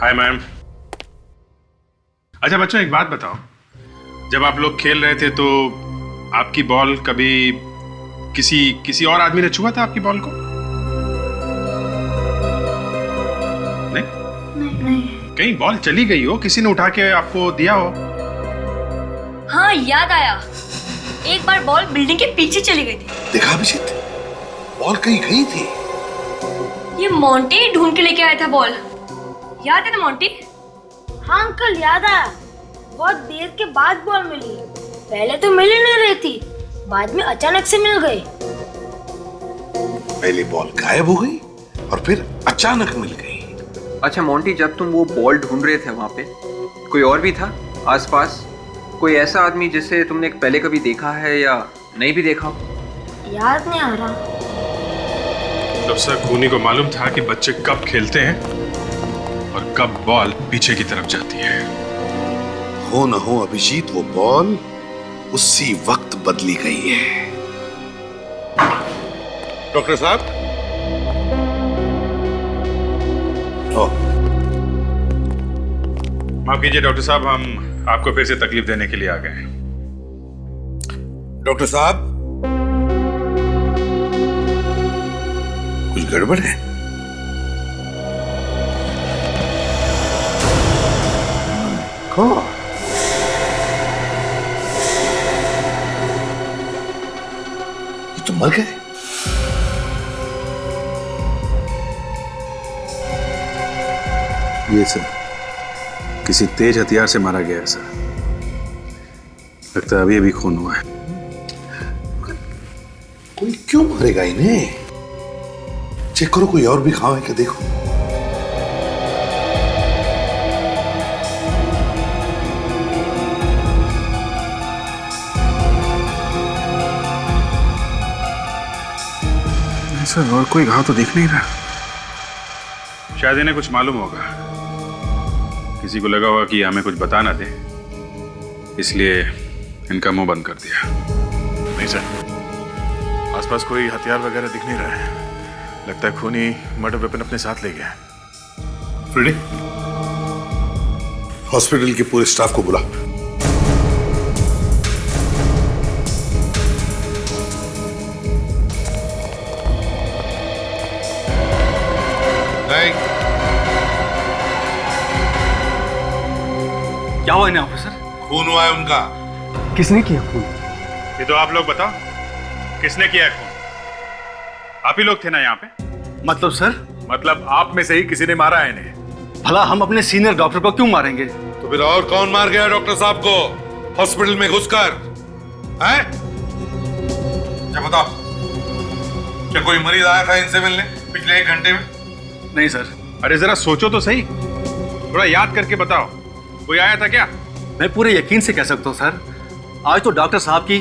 Hi ma'am. अच्छा बच्चों, एक बात बताओ, जब आप लोग खेल रहे थे तो आपकी बॉल कभी किसी और आदमी ने छुआ था आपकी बॉल को? नहीं? कहीं बॉल चली गई हो, किसी ने उठा के आपको दिया हो? हाँ, याद आया। एक बार बॉल बिल्डिंग के पीछे चली गई थी। देखा अभिजीत, बॉल कहीं गई थी। ये मोंटी ढूंढ के लेके आया था बॉल, याद है ना मोंटी? हाँ अंकल याद आया, बहुत देर के बाद बॉल मिली। पहले तो मिल ही नहीं रही थी, बाद में अचानक से मिल गई। पहले बॉल गायब हो गई और फिर अचानक मिल गई। अच्छा मोंटी, जब तुम वो बॉल ढूंढ रहे थे वहां पे कोई और भी था आसपास? कोई ऐसा आदमी जिसे तुमने पहले कभी देखा है या नहीं भी देखा हो? याद नहीं आ रहा। तब से खूनी को मालूम था कि बच्चे कब खेलते हैं और कब बॉल पीछे की तरफ जाती है। हो न हो अभिजीत, वो बॉल उसी वक्त बदली गई है। डॉक्टर साहब, माफ कीजिए डॉक्टर साहब, हम आपको फिर से तकलीफ देने के लिए आ गए हैं। डॉक्टर साहब, कुछ गड़बड़ है? कौन? ये तो मर गए। ये सर किसी तेज हथियार से मारा गया है सर। लगता है अभी अभी खून हुआ है। कोई क्यों मारेगा इन्हें? चेक करो, कोई और भी घाव है क्या, देखो। सर और कोई घाव तो दिख नहीं रहा। शायद इन्हें कुछ मालूम होगा, किसी को लगा होगा कि हमें कुछ बता ना दे, इसलिए इनका मुंह बंद कर दिया। नहीं सर, आसपास कोई हथियार वगैरह दिख नहीं रहा है। लगता है खूनी मर्डर वेपन अपने साथ ले गया। फ्रेडी, हॉस्पिटल के पूरे स्टाफ को बुला। क्या हुआ इन्हें ऑफिसर? खून हुआ है उनका। किसने किया खून? ये तो आप लोग बताओ, किसने किया है खून? आप ही लोग थे ना यहाँ पे? मतलब सर? मतलब आप में से ही किसी ने मारा है इन्हें। भला हम अपने सीनियर डॉक्टर को क्यों मारेंगे? तो फिर और कौन मार गया डॉक्टर साहब को हॉस्पिटल में घुसकर? हैं? क्या बताओ, क्या कोई मरीज आया था इनसे मिलने पिछले 1 घंटे में? नहीं सर। अरे जरा सोचो तो सही, थोड़ा याद करके बताओ, कोई आया था क्या? मैं पूरे यकीन से कह सकता हूँ सर, आज तो डॉक्टर साहब की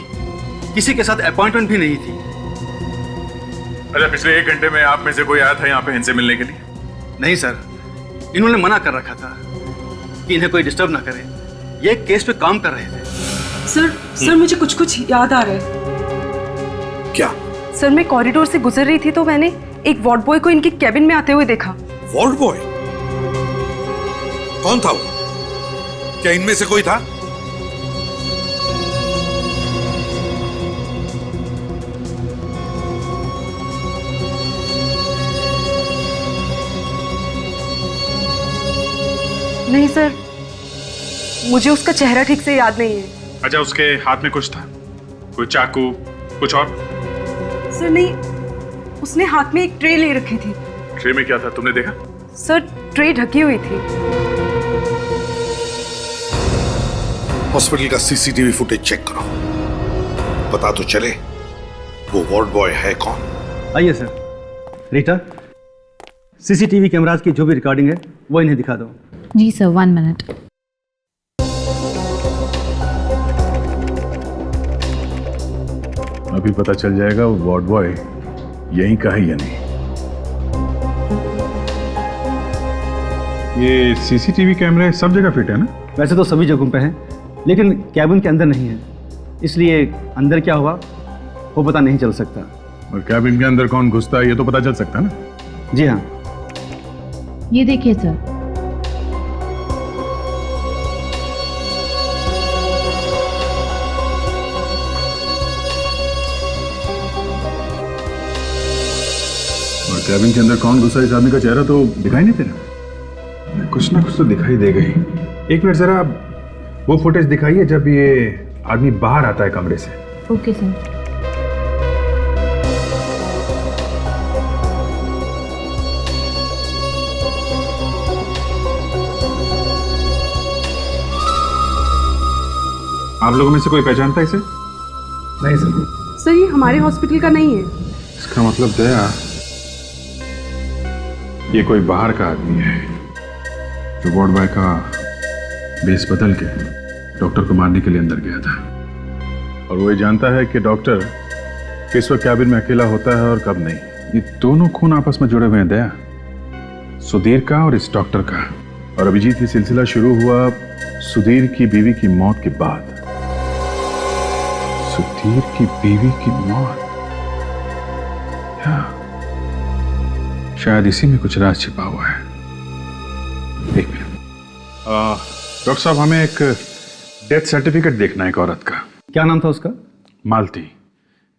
किसी के साथ अपॉइंटमेंट भी नहीं थी। अच्छा, पिछले 1 घंटे में आप में से कोई आया था यहाँ पे इनसे मिलने के लिए? नहीं सर, इन्होंने मना कर रखा था कि इन्हें कोई डिस्टर्ब ना करे। ये एक केस पे काम कर रहे थे। सर मुझे कुछ याद आ रहा है। क्या? सर मैं कॉरिडोर से गुजर रही थी तो मैंने एक वार्ड बॉय को इनके कैबिन में आते हुए देखा। Ward boy? कौन था वो? क्या इनमें से कोई था? नहीं सर, मुझे उसका चेहरा ठीक से याद नहीं है। अच्छा, उसके हाथ में कुछ था? कोई चाकू, कुछ और? सर नहीं, उसने हाथ में एक ट्रे ले रखी थी। ट्रे में क्या था, तुमने देखा? सर ट्रे ढकी हुई थी। हॉस्पिटल का सीसीटीवी फुटेज चेक करो, पता तो चले वो वार्ड बॉय है कौन। आइए सर। रीटा, सीसीटीवी कैमरास की जो भी रिकॉर्डिंग है वो इन्हें दिखा दो। जी सर, 1 मिनट। अभी पता चल जाएगा वो वार्ड बॉय यहीं का है या नहीं। ये सीसीटीवी कैमरे सब जगह फिट है ना? वैसे तो सभी जगहों पे हैं, लेकिन कैबिन के अंदर नहीं है, इसलिए अंदर क्या हुआ वो पता नहीं चल सकता। और कैबिन के अंदर कौन घुसता है ये तो पता चल सकता है ना? जी हाँ। ये देखिए सर। और कैबिन के अंदर कौन घुसा, इस आदमी का चेहरा तो दिखाई नहीं दे रहा। कुछ ना कुछ तो दिखाई दे गई। एक मिनट जरा वो फुटेज दिखाइए जब ये आदमी बाहर आता है कमरे से। Okay sir. आप लोगों में से कोई पहचानता है इसे? नहीं सर। सर ये हमारे हॉस्पिटल का नहीं है। इसका मतलब दया, ये कोई बाहर का आदमी है जो वार्ड बॉय का बेस बदल के डॉक्टर को मारने के लिए अंदर गया था। और वो ये जानता है कि डॉक्टर किस वक्त कैबिन में अकेला होता है और कब नहीं। ये दोनों खून आपस में जुड़े हुए हैं दया, सुधीर का और इस डॉक्टर का। और अभिजीत, ये सिलसिला शुरू हुआ सुधीर की बीवी की मौत के बाद। सुधीर की बीवी की मौत, शायद इसी में कुछ राज छिपा हुआ है। एक मिनट डॉक्टर साहब, हमें एक डेथ सर्टिफिकेट देखना है एक औरत का। क्या नाम था उसका? मालती।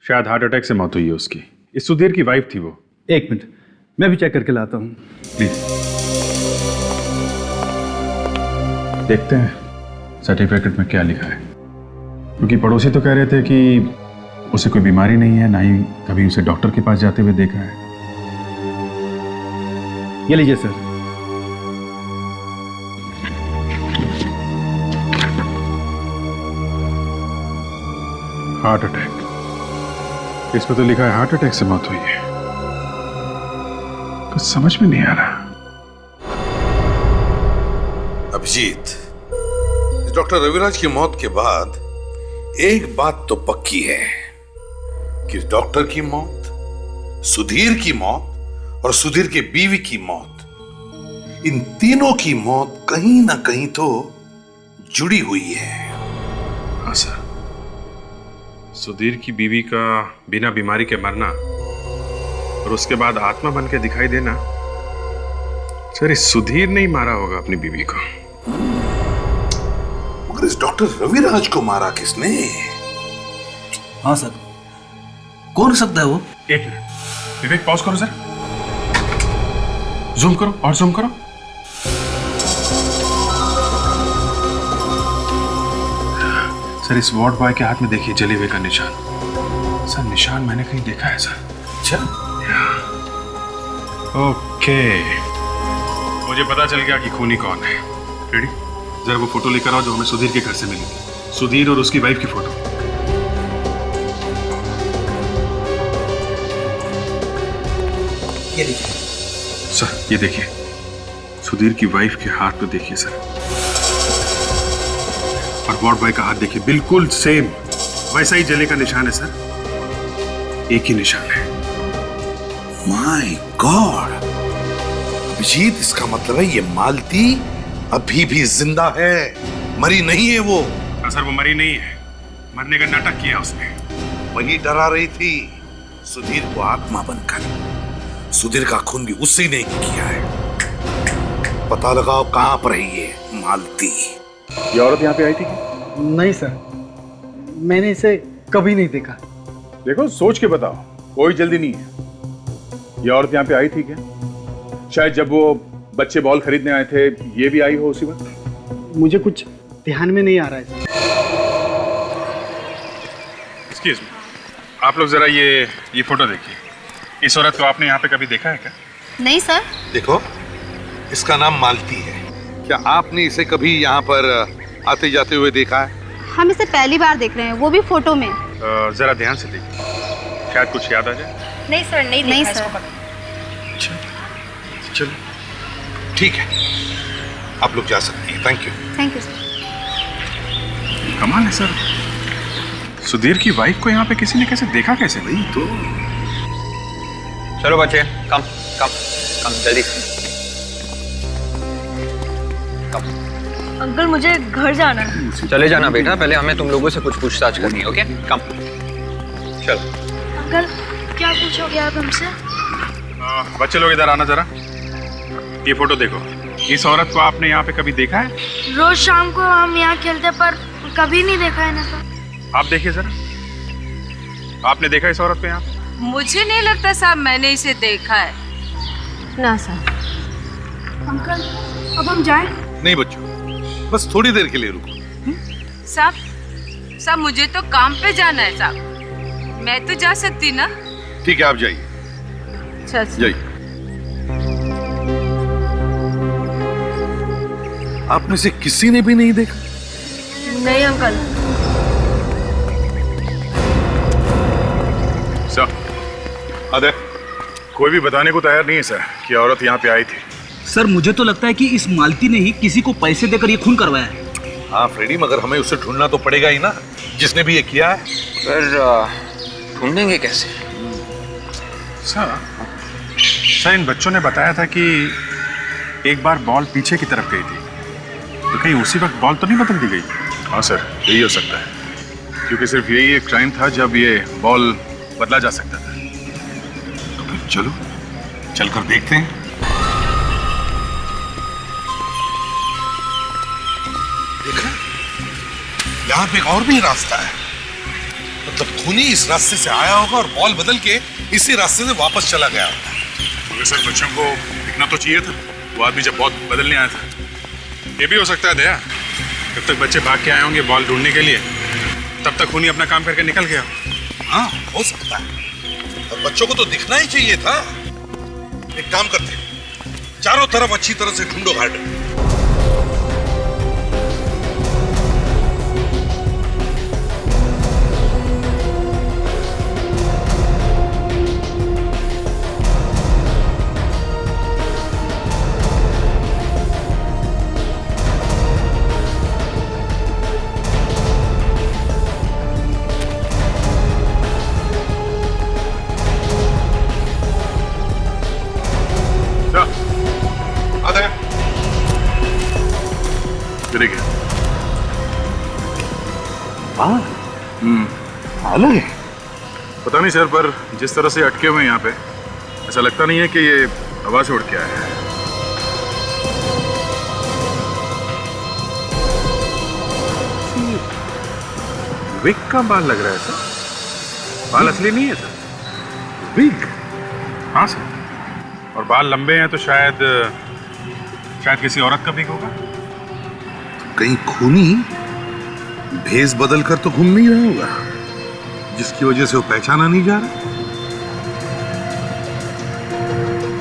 शायद हार्ट अटैक से मौत हुई है उसकी। इस सुधीर की वाइफ थी वो। एक मिनट, मैं भी चेक करके लाता हूँ। प्लीज देखते हैं सर्टिफिकेट में क्या लिखा है, क्योंकि पड़ोसी तो कह रहे थे कि उसे कोई बीमारी नहीं है, ना ही कभी उसे डॉक्टर के पास जाते हुए देखा है। ये लीजिए सर। हार्ट अटैक, इस पर तो लिखा है हार्ट अटैक से मौत हुई है। कुछ समझ में नहीं आ रहा। अभिजीत, डॉक्टर रविराज की मौत के बाद एक बात तो पक्की है कि डॉक्टर की मौत, सुधीर की मौत और सुधीर के बीवी की मौत, इन तीनों की मौत कहीं ना कहीं तो जुड़ी हुई है। हाँ सर, सुधीर की बीवी का बिना बीमारी के मरना और उसके बाद आत्मा बन के दिखाई देना, सर इस सुधीर ने ही मारा होगा अपनी बीवी को। मगर इस डॉक्टर रविराज को मारा किसने? हाँ सर, कौन हो सकता है वो? एक मिनट विवेक, पॉज करो सर, जूम करो और जूम करो। सर इस वार्ड बॉय के हाथ में देखिए जले हुए का निशान। सर निशान मैंने कहीं देखा है सर। अच्छा, ओके, मुझे पता चल गया कि खूनी कौन है। रेडी? जरा वो फोटो लेकर आओ जो हमें सुधीर के घर से मिली थी। सुधीर और उसकी वाइफ की फोटो। ये लीजिए सर, ये देखिए सुधीर की वाइफ के हाथ पे देखिए सर, और वार्ड बॉय का हाथ देखिए, बिल्कुल सेम वैसा ही जले का निशान है सर, एक ही निशान है। माय गॉड अभिजीत, इसका मतलब है ये मालती अभी भी जिंदा है, मरी नहीं है वो। हाँ सर, वो मरी नहीं है, मरने का नाटक किया उसने। वही डरा रही थी सुधीर को आत्मा बनकर। सुधीर का खून भी उससे नहीं किया है। पता लगाओ कहां पर है ये मालती। ये औरत यहाँ पे आई थी? नहीं सर, मैंने इसे कभी नहीं देखा। देखो सोच के बताओ, कोई जल्दी नहीं है। ये औरत यहाँ पे आई थी क्या? शायद जब वो बच्चे बॉल खरीदने आए थे ये भी आई हो उसी वक्त। मुझे कुछ ध्यान में नहीं आ रहा है। एक्सक्यूज मी, आप लोग जरा ये फोटो देखिए। इस औरत को आपने यहाँ पे कभी देखा है क्या? नहीं सर। देखो, इसका नाम मालती है। क्या आपने इसे कभी यहाँ पर आते जाते हुए देखा है? हम इसे पहली बार देख रहे हैं, वो भी फोटो में। जरा ध्यान से देखिए, शायद कुछ याद आ जाए। नहीं सर, नहीं सर। चलो ठीक है, आप लोग जा सकती हैं। Thank you. Thank you sir. कमाल है सर, सुधीर की वाइफ को यहाँ पे किसी ने कैसे देखा कैसे? नहीं तो चलो बच्चे, कम कम कम जल्दी कम। अंकल मुझे घर जाना है। चले जाना बेटा, पहले हमें तुम लोगों से कुछ पूछताछ करनी है। ओके, कम चलो। अंकल क्या पूछोगे आप हमसे? बच्चे लोग इधर आना जरा। ये फोटो देखो, इस औरत को आपने यहाँ पे कभी देखा है? रोज शाम को हम यहाँ खेलते पर कभी नहीं देखा है ना तो। आप देखिए जरा, आपने देखा इस औरत को यहाँ पे? मुझे नहीं लगता साहब मैंने इसे देखा है। ना सर। अंकल अब हम जाएं? नहीं बच्चों, बस थोड़ी देर के लिए रुको। साहब साहब मुझे तो काम पे जाना है साहब। मैं तो जा सकती ना। ठीक है, आप जाइए। अच्छा जाइए। आप में से किसी ने भी नहीं देखा? नहीं अंकल। सर, अरे कोई भी बताने को तैयार नहीं है सर कि औरत यहाँ पे आई थी। सर मुझे तो लगता है कि इस मालती ने ही किसी को पैसे देकर ये खून करवाया है। हाँ फ्रेडी, मगर हमें उसे ढूंढना तो पड़ेगा ही ना, जिसने भी ये किया है। पर ढूंढेंगे कैसे? सर इन बच्चों ने बताया था कि एक बार बॉल पीछे की तरफ गई थी, तो कहीं उसी वक्त बॉल तो नहीं बदल दी गई? हाँ सर, यही हो सकता है, क्योंकि सिर्फ यही एक टाइम था जब ये बॉल बदला जा सकता था। तो फिर चलो चलकर देखते हैं। देखा, यहाँ पे एक और भी रास्ता है। मतलब खूनी इस रास्ते से आया होगा और बॉल बदल के इसी रास्ते से वापस चला गया। मगर सर बच्चों को दिखना तो चाहिए था, वो आदमी जब बॉल बदलने आया था। ये भी हो सकता है दया, जब तक बच्चे भाग के आए होंगे बॉल ढूंढने के लिए, तब तक खूनी अपना काम करके निकल गया। हाँ हो सकता है, और बच्चों को तो दिखना ही चाहिए था। एक काम करते हैं, चारों तरफ अच्छी तरह से ढूंढो गार्डन। अलग है, पता नहीं सर, पर जिस तरह से अटके हुए हैं यहाँ पे, ऐसा लगता नहीं है कि ये हवा से उड़ के आया है। विग का बाल लग रहा है सर, बाल असली नहीं है सर। विग? हाँ सर, और बाल लंबे हैं तो शायद किसी औरत का विग होगा। तो कहीं खूनी भेस बदल कर तो घूम नहीं रहा होगा, जिसकी वजह से वो पहचाना नहीं जा रहा।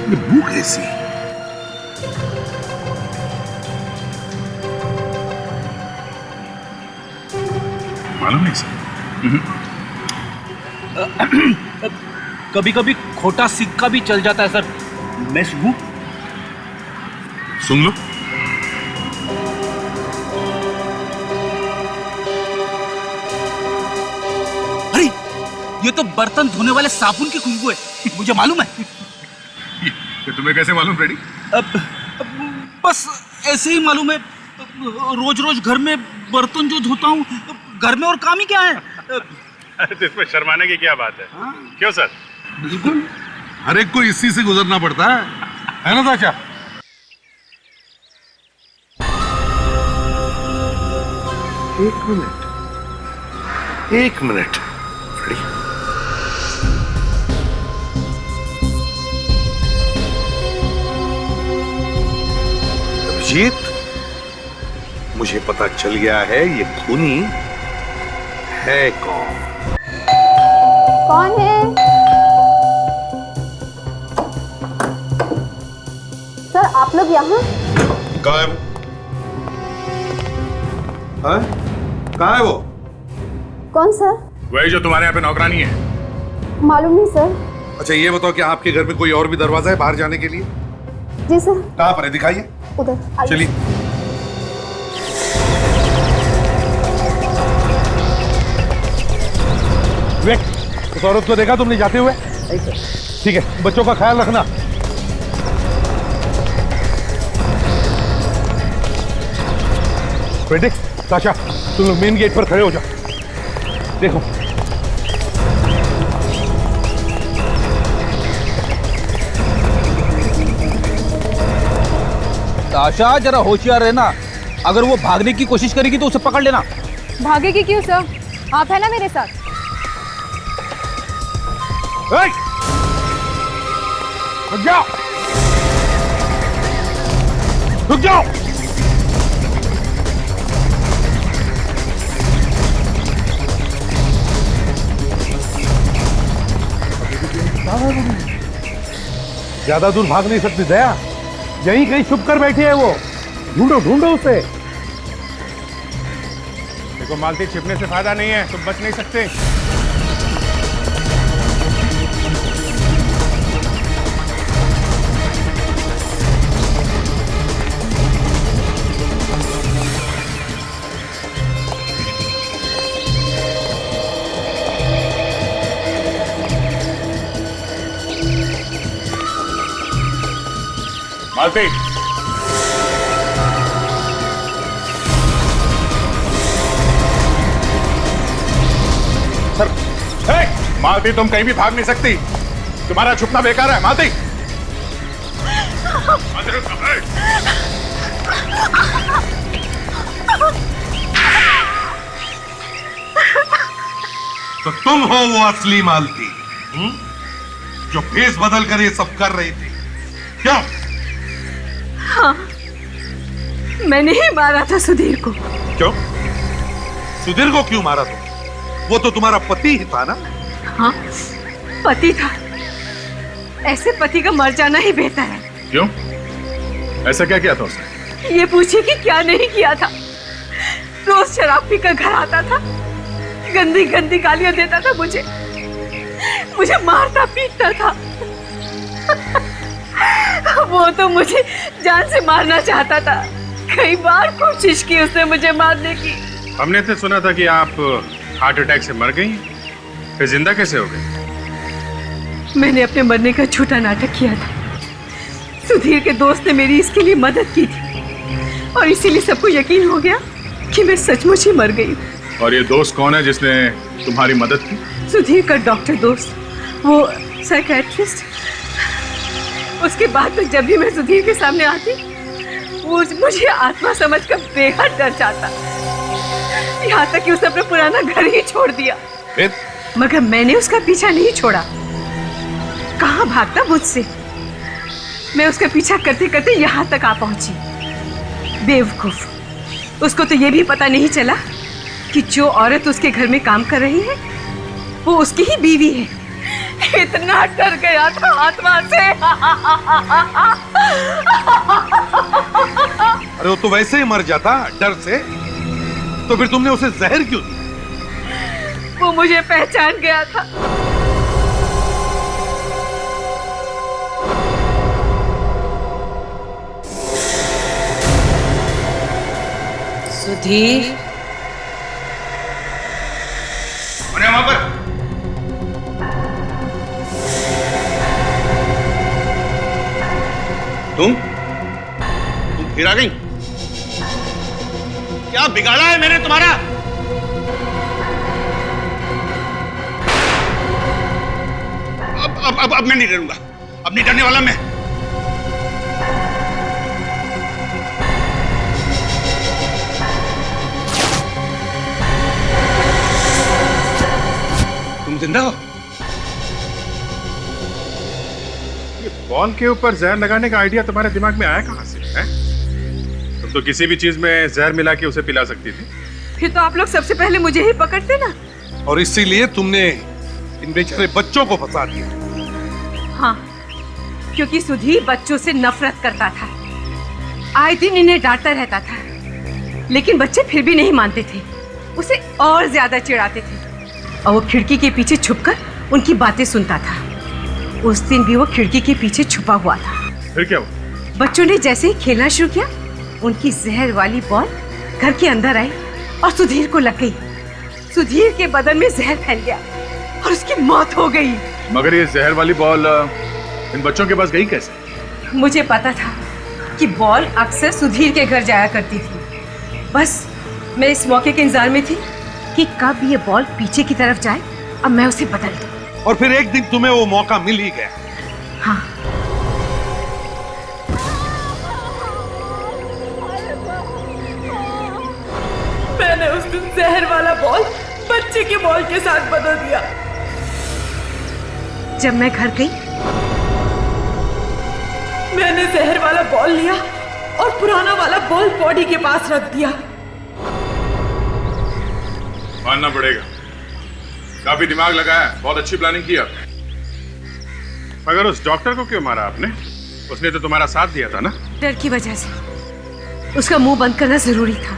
ये बू कैसी? मालूम नहीं सर। कभी कभी खोटा सिक्का भी चल जाता है सर। मैं सुनूं? सुन लो। अरे ये तो बर्तन धोने वाले साबुन की खुशबू है, मुझे मालूम है। ये तुम्हें कैसे मालूम फ्रेडी? बस ऐसे ही मालूम है। रोज रोज घर में बर्तन जो धोता हूँ, घर में और काम ही क्या है। अरे तो इसमें शर्माने की क्या बात है? क्यों सर? बिल्कुल, हर एक को इसी से गुजरना पड़ता है ना चाचा? एक मिनट फ्रेडी। अभिजीत, मुझे पता चल गया है ये खूनी है कौन। कौन है? सर आप लोग यहाँ? कहाँ है वो? कहाँ है वो? कौन सर? वही जो तुम्हारे यहाँ पे नौकरानी है। मालूम नहीं सर। अच्छा ये बताओ कि आपके घर में कोई और भी दरवाजा है बाहर जाने के लिए? जी सर। कहाँ पर है, दिखाइए। उधर चलिए। उस औरत को देखा तुमने जाते हुए? ठीक है, बच्चों का ख्याल रखना। बेटे, साशा, तुम लोग मेन गेट पर खड़े हो जाओ। देखो आशा, जरा होशियार रहना। अगर वो भागने की कोशिश करेगी तो उसे पकड़ लेना। भागेगी क्यों सर? आप है ना मेरे साथ। रुक जाओ, रुक जाओ। ज्यादा दूर भाग नहीं सकती दया, यहीं कहीं छुप कर बैठी है वो। ढूंढो ढूंढो उसे। देखो मालती, छिपने से फायदा नहीं है, तुम बच नहीं सकते। मालती, मालती तुम कहीं भी भाग नहीं सकती, तुम्हारा छुपना बेकार है। मालती, तो तुम हो वो असली मालती जो भेष बदल कर ये सब कर रही थी, क्यों? हाँ, मैंने ही मारा था सुधीर को। क्यों? सुधीर को क्यों मारा तुम? वो तो तुम्हारा पति ही था ना? हाँ, पति था। ऐसे पति का मर जाना ही बेहतर है। क्यों? ऐसा क्या किया था उसने? ये पूछिए कि क्या नहीं किया था। रोज शराब पीकर घर आता था, गंदी गंदी गालियां देता था मुझे मारता पीटता था। वो तो मुझे जान से मारना चाहता था। कई बार कोशिश की उसने मुझे मारने की। हमने तो सुना था कि आप हार्ट अटैक से मर गई, फिर जिंदा कैसे हो गई? मैंने अपने मरने का झूठा नाटक किया था। सुधीर के दोस्त ने मेरी इसके लिए मदद की थी और इसीलिए सबको यकीन हो गया कि मैं सचमुच ही मर गई। और ये दोस्त कौन है जिसने तुम्हारी मदद की? सुधीर का डॉक्टर दोस्त, वो साइकियाट्रिस्ट। उसके बाद तो जब भी मैं सुधीर के सामने आती, वो मुझे आत्मा समझकर बेहद डर जाता। यहाँ तक कि उसने अपना पुराना घर ही छोड़ दिया। मगर मैंने उसका पीछा नहीं छोड़ा। कहाँ भागता मुझसे। मैं उसका पीछा करते करते यहाँ तक आ पहुंची। बेवकूफ, उसको तो ये भी पता नहीं चला कि जो औरत उसके घर में काम कर रही है वो उसकी ही बीवी है। इतना डर गया था आत्मा से। अरे वो तो वैसे ही मर जाता डर से, तो फिर तुमने उसे जहर क्यों दी? वो मुझे पहचान गया था। सुधीर, अरे वहां पर तुम फिर आ गई? क्या बिगाड़ा है मैंने तुम्हारा? अब मैं नहीं डरूंगा। अब नहीं डरने वाला मैं। तुम जिंदा हो? ये बॉल के ऊपर जहर लगाने का आइडिया तुम्हारे दिमाग में आया कहां से है? तुम तो किसी भी चीज में जहर मिला के उसे पिला सकती थी। फिर तो आप लोग सबसे पहले मुझे ही पकड़ते ना। और इसीलिए तुमने इन बेचारे बच्चों को फंसा दिया। हाँ, क्योंकि सुधीर बच्चों से नफरत करता था। आए दिन इन्हें डांटता रहता था, लेकिन बच्चे फिर भी नहीं मानते थे। उसे और ज्यादा चिढ़ाते थे और वो खिड़की के पीछे छुपकर उनकी बातें सुनता था। उस दिन भी वो खिड़की के पीछे छुपा हुआ था। फिर क्या हुआ? बच्चों ने जैसे ही खेलना शुरू किया, उनकी जहर वाली बॉल घर के अंदर आई और सुधीर को लग गई। सुधीर के बदन में जहर फैल गया और उसकी मौत हो गई। मगर ये जहर वाली बॉल इन बच्चों के पास गई कैसे? मुझे पता था कि बॉल अक्सर सुधीर के घर जाया करती थी। बस मैं इस मौके के इंतजार में थी कि कब ये बॉल पीछे की तरफ जाए और मैं उसे बदल दूं। और फिर एक दिन तुम्हें वो मौका मिल ही गया। हाँ, मैंने उस दिन जहर वाला बॉल बच्चे के बॉल के साथ बदल दिया। जब मैं घर गई, मैंने जहर वाला बॉल लिया और पुराना वाला बॉल बॉडी के पास रख दिया। मानना पड़ेगा, काफी दिमाग लगाया, बहुत अच्छी प्लानिंग की आपने। मगर उस डॉक्टर को क्यों मारा आपने? उसने तो तुम्हारा साथ दिया था ना? डर की वजह से उसका मुंह बंद करना जरूरी था।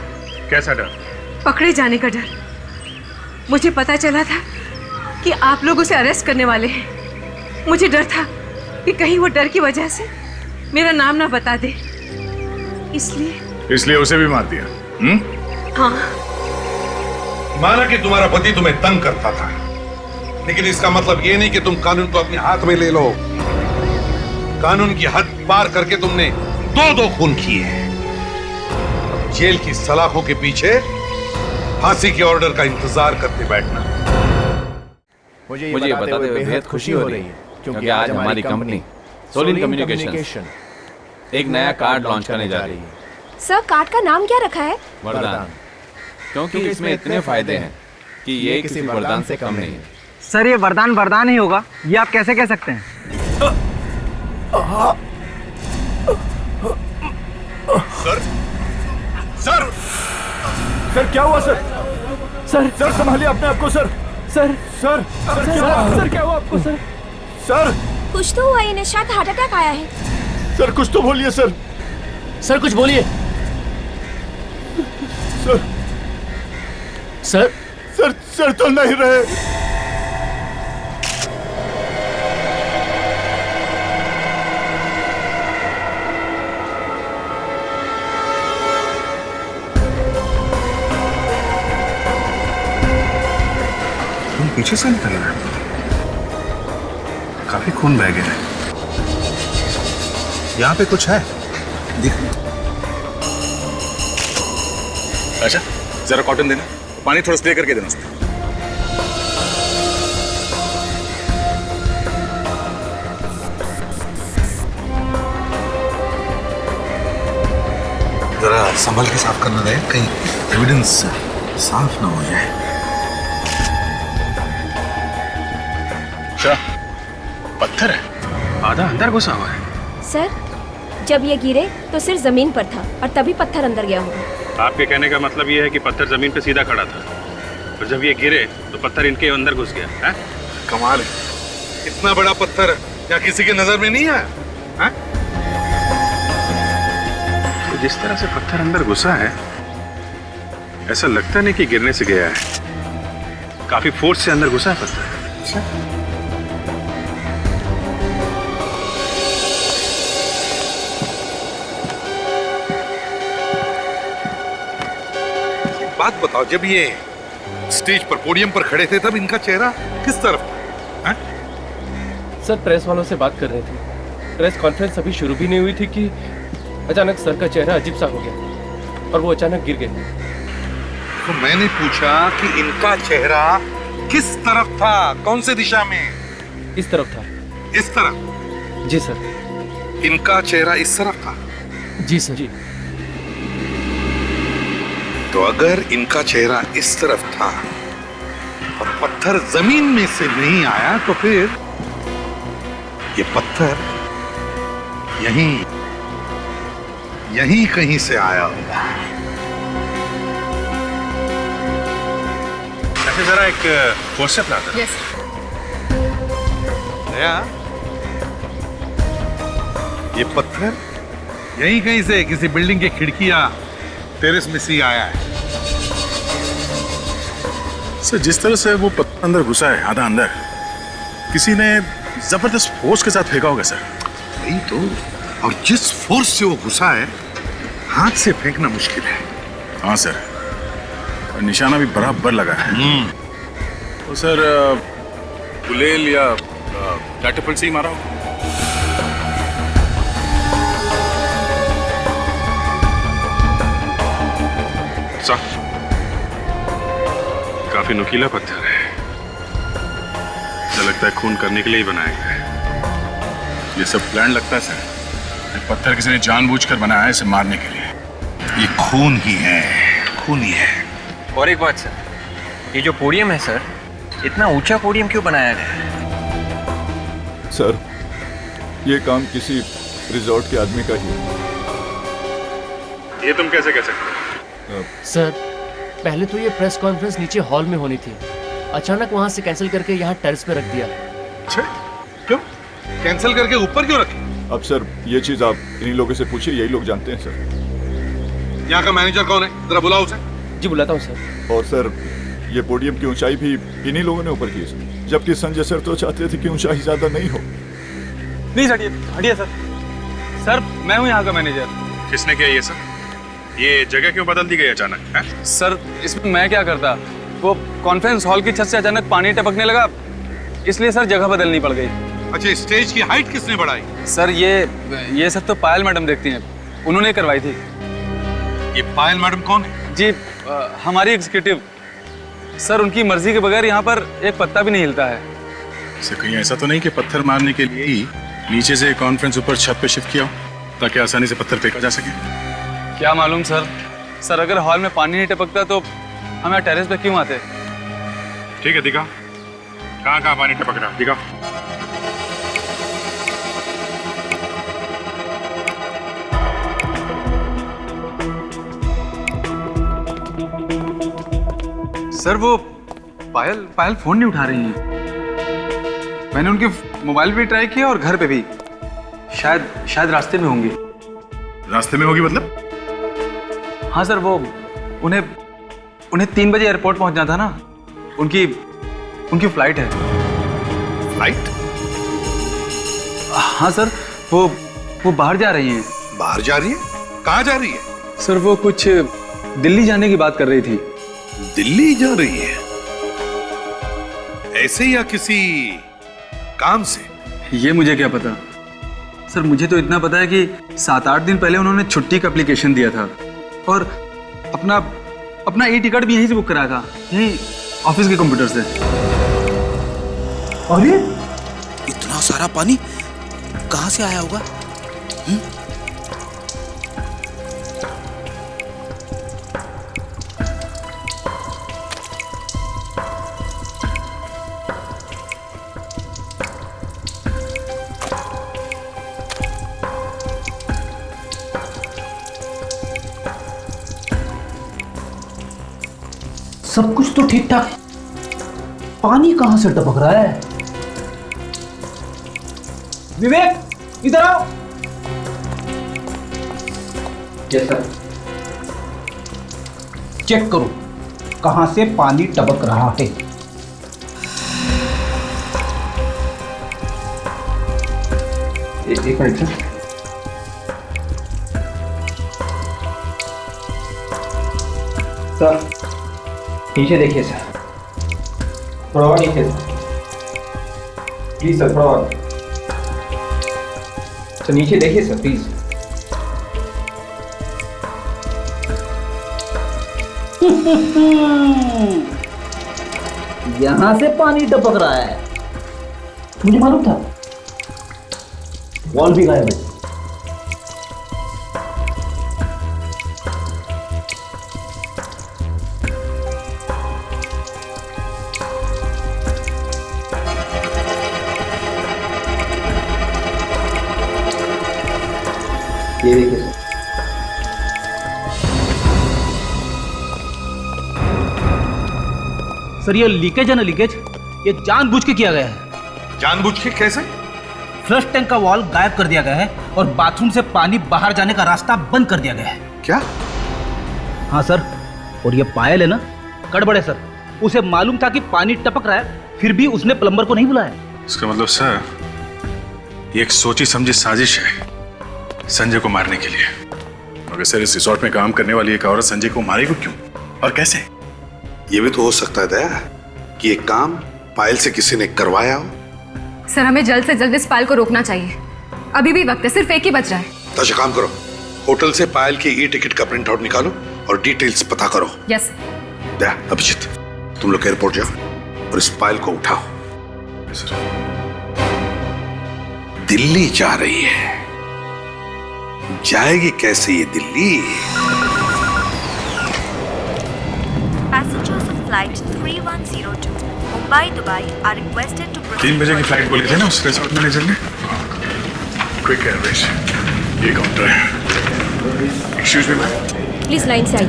कैसा डर? पकड़े जाने का डर। मुझे पता चला था कि आप लोग उसे अरेस्ट करने वाले हैं। मुझे डर था कि कहीं वो डर की वजह से मेरा नाम ना बता दे, इसलिए उसे भी मार दिया। हाँ। माना कि तुम्हारा पति तुम्हें तंग करता था, लेकिन इसका मतलब ये नहीं कि तुम कानून को अपने हाथ में ले लो। कानून की हद पार करके तुमने दो खून किए हैं। जेल की सलाखों के पीछे फांसी के ऑर्डर का इंतजार करते बैठना। मुझे ये बताते हुए बेहद खुशी हो रही है क्योंकि आज हमारी कंपनी सोलिन कम्युनिकेशन एक नया कार्ड लॉन्च करने जा रही है। सर, कार्ड का नाम क्या रखा है? वरदान, क्योंकि इसमें इतने फायदे हैं कि ये किसी वरदान से कम नहीं है। सर, ये वरदान ही होगा, ये आप कैसे कह सकते हैं? सर सर क्या हुआ सर? सर संभालिए अपने आप को सर। सर क्या हुआ आपको सर? सर कुछ तो हुआ, इन्हें शायद हार्ट अटैक आया है। सर कुछ तो बोलिए सर। सर कुछ बोलिए। सर तो नहीं रहे। पीछे से निकल रहा है, काफी खून बह गया है। यहाँ पे कुछ है, देखो। अच्छा जरा कॉटन देना, पानी थोड़ा स्प्रे करके देना उसमें। जरा संभल के साफ करना रहे, कहीं एविडेंस साफ ना हो जाए। पत्थर है, आधा अंदर घुसा हुआ है। सर, जब ये गिरे तो सिर जमीन पर था और तभी पत्थर अंदर गया होगा। आपके कहने का मतलब ये है कि पत्थर जमीन पे सीधा खड़ा था और जब ये गिरे तो पत्थर इनके अंदर घुस गया है? कमाल है, इतना बड़ा पत्थर क्या किसी के नजर में नहीं आया? है? तो जिस तरह से पत्थर अंदर घुसा है, ऐसा लगता नहीं कि गिरने से गया है, काफी फोर्स से अंदर घुसा है पत्थर। अच्छा, बात बताओ, जब ये स्टेज पर पोडियम पर खड़े थे तब इनका चेहरा किस तरफ था? सर प्रेस वालों से बात कर रहे थे। प्रेस कॉन्फ्रेंस अभी शुरू भी नहीं हुई थी कि अचानक सर का चेहरा अजीब सा हो गया और वो अचानक गिर गए। तो मैंने पूछा कि इनका चेहरा किस तरफ था, कौन से दिशा में? इस तरफ था। इस तरफ? जी सर। इनका चेहरा इस तरफ था? जी सर। जी। तो अगर इनका चेहरा इस तरफ था और पत्थर जमीन में से नहीं आया तो फिर ये पत्थर यहीं कहीं से आया होगा। ऐसे जरा एक व्हाट्सएप ला दो। यस। ये पत्थर यहीं कहीं से किसी बिल्डिंग की खिड़की या टेरेस में से आया है। सर जिस तरह से वो पत्थर अंदर घुसा है, आधा अंदर, किसी ने जबरदस्त फोर्स के साथ फेंका होगा सर। वही तो, और जिस फोर्स से वो घुसा है, हाथ से फेंकना मुश्किल है। हाँ सर, और निशाना भी बराबर लगा है। तो सर गुलेल या कैटapult से ही मारा होगा। काफी नुकीला पत्थर है, ऐसा लगता है खून करने के लिए ही बनाया गया है। ये सब प्लान लगता है सर। ये पत्थर किसी ने जानबूझकर बनाया है इसे मारने के लिए। ये खून ही है, खून ही है। और एक बात सर, ये जो पोडियम है सर, इतना ऊंचा पोडियम क्यों बनाया गया है? सर ये काम किसी रिजॉर्ट के आदमी का ही है। ये तुम कैसे कह सकते हो? सर पहले तो ये प्रेस कॉन्फ्रेंस नीचे हॉल में होनी थी, अचानक वहां से कैंसिल करके यहाँ टेरेस पे रख दिया। अच्छा, क्यों? कैंसिल करके ऊपर क्यों रखे? अब सर ये चीज आप इन्हीं लोगों से पूछिए, यही लोग जानते हैं सर। यहाँ का मैनेजर कौन है? जरा बुलाओ उसे। जी बुलाता हूँ सर। और सर ये पोडियम की ऊंचाई भी इन्हीं लोगों ने ऊपर की सर, जबकि संजय सर तो चाहते थे कि ऊंचाई ज्यादा नहीं हो। प्लीज हटिए हटिए सर। सर मैं हूँ यहाँ का मैनेजर। किसने किया ये सर? ये जगह क्यों बदल दी गई अचानक है? सर इसमें मैं क्या करता, वो कॉन्फ्रेंस हॉल की छत से अचानक पानी टपकने लगा, इसलिए सर जगह बदलनी पड़ गई। अच्छा, स्टेज की हाइट किसने बढ़ाई? सर ये सब तो पायल मैडम देखती हैं, उन्होंने करवाई थी। ये पायल मैडम कौन है? जी हमारी एग्जीक्यूटिव। सर उनकी मर्जी के बगैर यहाँ पर एक पत्ता भी नहीं हिलता है। सर कहीं ऐसा तो नहीं कि पत्थर मारने के लिए ही नीचे से कॉन्फ्रेंस ऊपर छत पे शिफ्ट किया हो ताकि आसानी से पत्थर फेंका जा सके? क्या मालूम सर। सर अगर हॉल में पानी नहीं टपकता तो हम यहाँ टेरेस पे क्यों आते? ठीक है, दिखा कहाँ कहाँ पानी टपक रहा, दिखा। सर वो पायल फोन नहीं उठा रही हैं। मैंने उनके मोबाइल पे ट्राई किया और घर पे भी। शायद रास्ते में होंगी। रास्ते में होगी मतलब? हाँ सर, वो उन्हें 3 बजे एयरपोर्ट पहुंचना था ना। उनकी फ्लाइट है। फ्लाइट? हाँ सर, वो बाहर जा रही हैं। बाहर जा रही है? कहाँ जा रही है? सर वो कुछ दिल्ली जाने की बात कर रही थी। दिल्ली जा रही है? ऐसे या किसी काम से? ये मुझे क्या पता सर। मुझे तो इतना पता है कि 7-8 दिन पहले उन्होंने छुट्टी का एप्लीकेशन दिया था और अपना ई टिकट भी यहीं से बुक कराया था, यहीं ऑफिस के कंप्यूटर से। अरे इतना सारा पानी कहाँ से आया होगा? सब कुछ तो ठीक ठाक, पानी कहां से टपक रहा है? विवेक इधर आओ। Yes sir. चेक करो कहां से पानी टपक रहा है। एक मिनट सर। सर नीचे देखिए सर, थोड़ा और नीचे प्लीज सर, थोड़ा और सर नीचे देखिए सर प्लीज। यहां से पानी टपक रहा है, मुझे मालूम था। वॉल भी गायब है। ये देखिए सर। सर ये लीकेज है ना, लीकेज ये जानबूझ के किया गया है। जानबूझ के कैसे? फ्लश टैंक का वॉल गायब कर दिया गया है और बाथरूम से पानी बाहर जाने का रास्ता बंद कर दिया गया है। क्या? हाँ सर, और ये पायल है ना, गड़बड़ है सर। उसे मालूम था कि पानी टपक रहा है, फिर भी उसने प्लम्बर को नहीं बुलाया। इसका मतलब सर ये एक सोची समझी साजिश है संजय को मारने के लिए। मगर सर इस रिसोर्ट में काम करने वाली एक औरत संजय को मारेगी क्यों और कैसे? ये भी तो हो सकता है दया कि एक काम पायल से किसी ने करवाया हो। सर हमें जल्द से जल्द इस पायल को रोकना चाहिए। अभी भी वक्त है, सिर्फ एक ही बच रहा है। तो अच्छा काम करो, होटल से पायल की ई टिकट का प्रिंट आउट निकालो और डिटेल्स पता करो। यस। दया, अभिजीत तुम लोग एयरपोर्ट जाओ और इस पायल को उठाओ। दिल्ली जा रही है, जाएगी कैसे ये Delhi? Passengers of flight 3102 Mumbai Dubai are requested to 3 बजे की फ्लाइट बोली थी ना उस रिसोर्ट मैनेजर ने। क्विक एयरवेज, ये काउंटर है। Excuse me ma'am. Please line से आइए।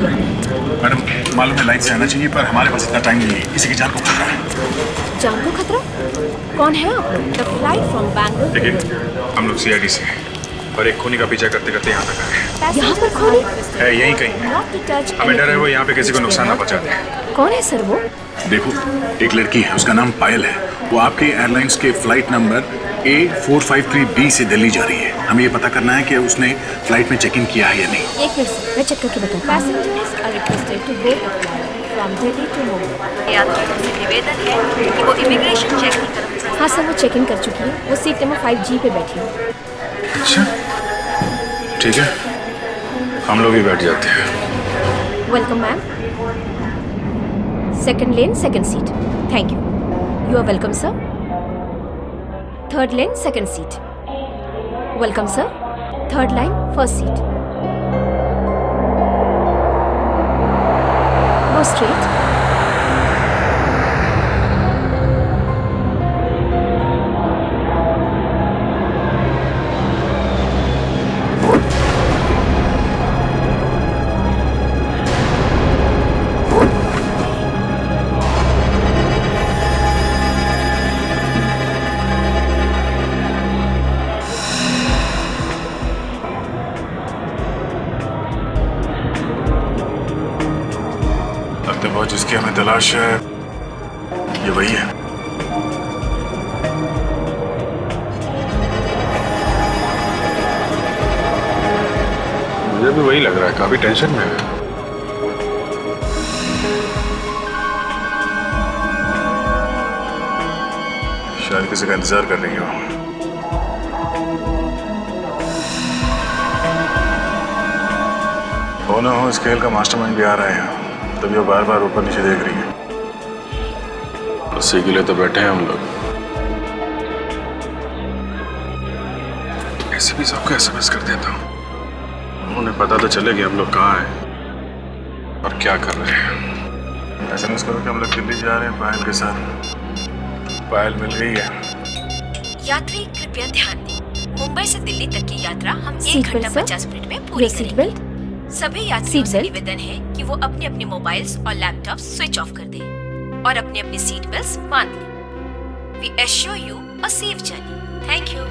मैडम मालूम है लाइन से आना चाहिए पर हमारे पास इतना टाइम नहीं है, किसी की जान को खतरा है। जान को खतरा? कौन है आप लोग? The flight from Bangalore. देखिए, हम लोग सीआईडी से हैं और एक खूनी का पीछा करते करते यहाँ तक आए हैं। यहाँ पर खूनी है यहीं कहीं है। हमें डर है वो यहाँ पे किसी को नुकसान ना पहुँचा दे। कौन है सर वो? देखो, एक लड़की है, उसका नाम पायल है। वो आपके एयरलाइंस के फ्लाइट नंबर A453B से दिल्ली जा रही है। हमें ये पता करना है कि उसने फ्लाइट में चेक इन किया है या नहीं। एक मिनट सर, मैं चेक करके बताऊँ। Passengers are requested to board the flight from Delhi to Mumbai. यात्रियों से निवेदन है कि वो इमिग्रेशन चेक इन कर। हाँ सर, वो चेक इन कर चुकी है। वो सीट नंबर 5G पे बैठी है। अच्छा, ठीक है, हम लोग भी बैठ जाते हैं। Welcome ma'am. Second lane second seat. Thank you. You are welcome sir. Third lane second seat. Welcome sir. Third line first seat. Go straight. जिसकी हमें तलाश है ये वही है। मुझे भी वही लग रहा है, काफी टेंशन में है। शायद किसी का इंतजार कर रही हो। हो ना हो, इस खेल का मास्टरमाइंड भी आ रहा है, तभी वो बार बार ऊपर नीचे देख रही है। उसी के लिए तो बैठे हैं हम लोग। ऐसे भी सबको एसएमएस कर देता हूँ, उन्हें पता तो चले कि हम लोग कहाँ हैं और क्या कर रहे हैं। एसएमएस करो कि हम लोग दिल्ली जा रहे हैं पायल के साथ। पायल मिल गई है। यात्री कृपया ध्यान दें, मुंबई से दिल्ली तक की यात्रा हम 1 घंटा 50 मिनट में पूरी करेंगे। सभी यात्रियों से निवेदन है कि वो अपने अपने मोबाइल्स और लैपटॉप स्विच ऑफ कर दें और अपने अपने सीट बेल्ट्स बांध लें। We assure you a safe journey. Thank you.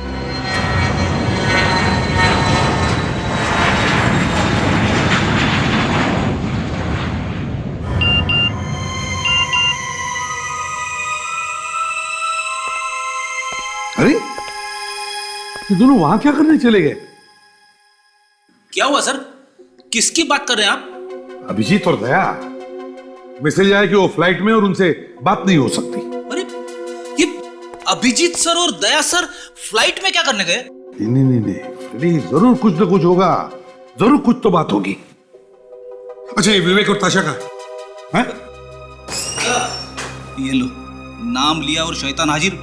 अरे, ये दोनों वहां क्या करने चले गए? क्या हुआ सर? किसकी बात कर रहे हैं आप? अभिजीत और दया। मैसेज आया कि वो फ्लाइट में और उनसे बात नहीं हो सकती। अरे, ये अभिजीत सर और दया सर फ्लाइट में क्या करने गए? नहीं, फ्रेडी, जरूर कुछ ना कुछ होगा, जरूर कुछ तो बात होगी। अच्छा, ये विवेक और ताशा का है? ये लो, नाम लिया और शैतान हाजिर।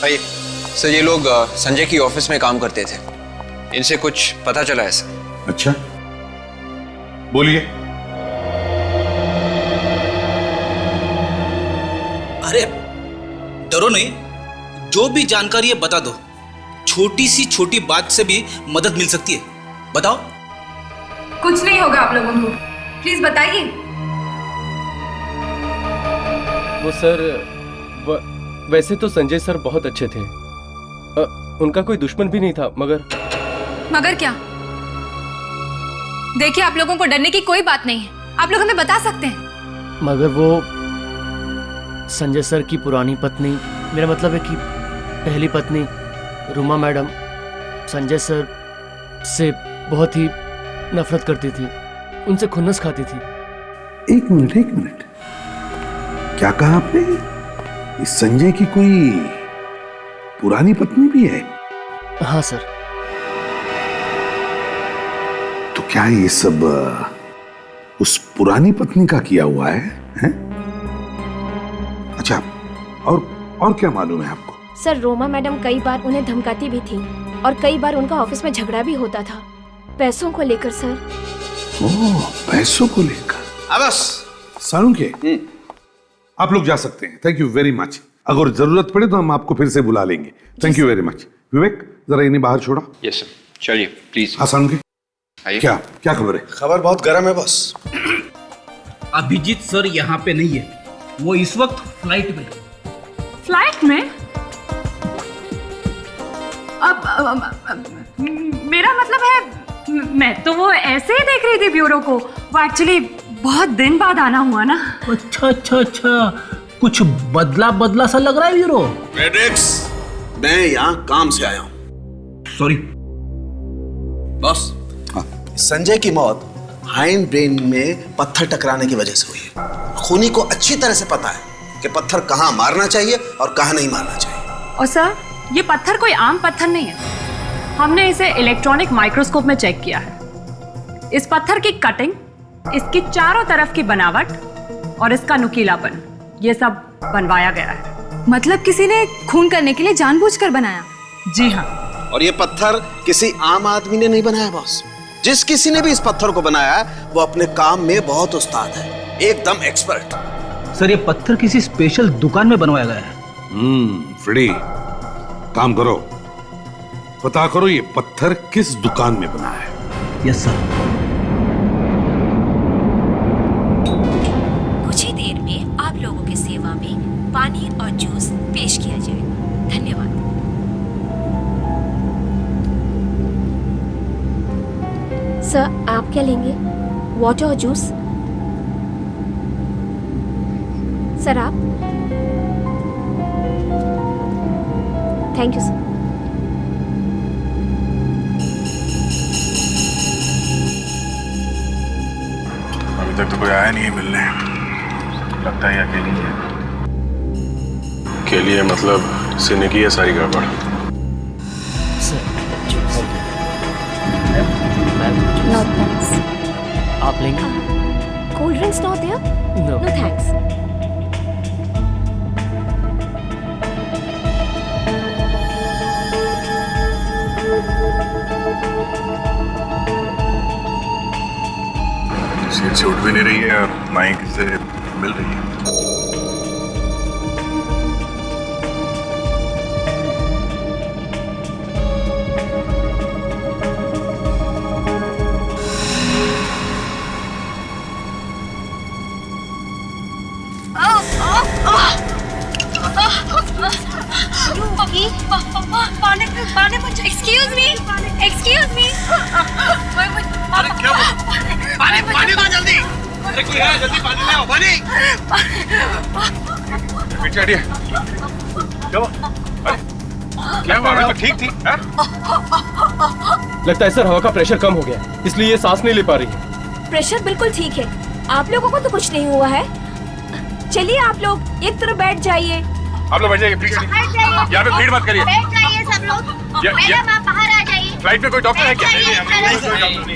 भाई सर, ये लोग संजय की ऑफिस में काम करते थे, इनसे कुछ पता चला है सर। अच्छा, बोलिए। अरे डरो नहीं, जो भी जानकारी है बता दो। छोटी सी छोटी बात से भी मदद मिल सकती है, बताओ। कुछ नहीं होगा आप लोगों को, प्लीज बताइए। वो सर, वैसे तो संजय सर बहुत अच्छे थे। उनका कोई दुश्मन भी नहीं था, मगर क्या? देखिए, आप लोगों को डरने की कोई बात नहीं है, आप लोग हमें बता सकते हैं। मगर वो संजय सर की पुरानी पत्नी, मेरा मतलब है कि पहली पत्नी रुमा मैडम संजय सर से बहुत ही नफरत करती थी, उनसे खुन्नस खाती थी। एक मिनट, क्या कहा आपने? इस संजय की कोई पुरानी पत्नी भी है? हाँ सर। तो क्या ये सब उस पुरानी पत्नी का किया हुआ है, हैं? अच्छा, और क्या मालूम है आपको? सर, रोमा मैडम कई बार उन्हें धमकाती भी थी और कई बार उनका ऑफिस में झगड़ा भी होता था, पैसों को लेकर सर। ओह, पैसों को लेकर। बस सालुंखे, आप लोग जा सकते हैं। Thank you very much. अगर जरूरत पड़े तो हम आपको फिर से बुला लेंगे। Thank you very much. Vivek, जरा इन्हें बाहर छोड़ा। यस सर, चलिए प्लीज। हाँ सालुंखे, क्या खबर है? खबर बहुत गर्म है बॉस। अभिजीत सर यहाँ पे नहीं है, वो इस वक्त फ्लाइट में। फ्लाइट में? अब मेरा मतलब है मैं तो वो ऐसे ही देख रही थी ब्यूरो को। वो एक्चुअली बहुत दिन बाद आना हुआ ना। अच्छा अच्छा अच्छा, कुछ बदला बदला सा लग रहा है ब्यूरो। मेडिक्स, मैं यहाँ काम से आया हूँ। Sorry boss. संजय की मौत हाइंड ब्रेन में पत्थर टकराने की वजह से हुई है। खूनी को अच्छी तरह से पता है कि पत्थर कहाँ मारना चाहिए और कहाँ नहीं मारना चाहिए। और सर, ये पत्थर कोई आम पत्थर नहीं है। हमने इसे इलेक्ट्रॉनिक माइक्रोस्कोप में चेक किया है। इस पत्थर की कटिंग, इसकी चारों तरफ की बनावट और इसका नुकीलापन, ये सब बनवाया गया है। मतलब किसी ने खून करने के लिए जानबूझकर बनाया? जी हाँ। और ये पत्थर किसी आम आदमी ने नहीं बनाया बॉस। जिस किसी ने भी इस पत्थर को बनाया है वो अपने काम में बहुत उस्ताद है, एकदम एक्सपर्ट। सर, ये पत्थर किसी स्पेशल दुकान में बनवाया गया है। फ्रेडी, काम करो, पता करो ये पत्थर किस दुकान में बना है। Yes sir. कुछ ही देर में आप लोगों की सेवा में पानी और जूस पेश किया जाएगा। धन्यवाद। सर, आप क्या लेंगे? वाटर और जूस? सर आप? Thank you sir. अभी तक तो कोई आया नहीं है मिलने। लगता है अकेली है। अकेली है मतलब सिने की है सारी गड़बड़। No thanks. आप लेंगे? Cold drinks not there? No. No thanks. Seat से उठ भी नहीं रही है और ना ही किसी से मिल रही है। Excuse me. Excuse me. अरे क्या पानी दो जल्दी। अरे कोई है, जल्दी पानी ले आओ। पानी। पीछे हटिए। क्या हुआ? अरे क्या हुआ? अभी तो ठीक थी। लगता है सर हवा का प्रेशर कम हो गया, इसलिए ये सांस नहीं ले पा रही है। प्रेशर बिल्कुल ठीक है। आप लोगों को तो कुछ नहीं हुआ है। चलिए आप लोग एक तरफ बैठ जाइए। आप लोग बैठ जाइए प्लीज। यहाँ पे भीड़ मत करिए। बैठ जाइए सब लोग। मैडम आप बाहर आ जाइए। फ्लाइट में कोई डॉक्टर है क्या?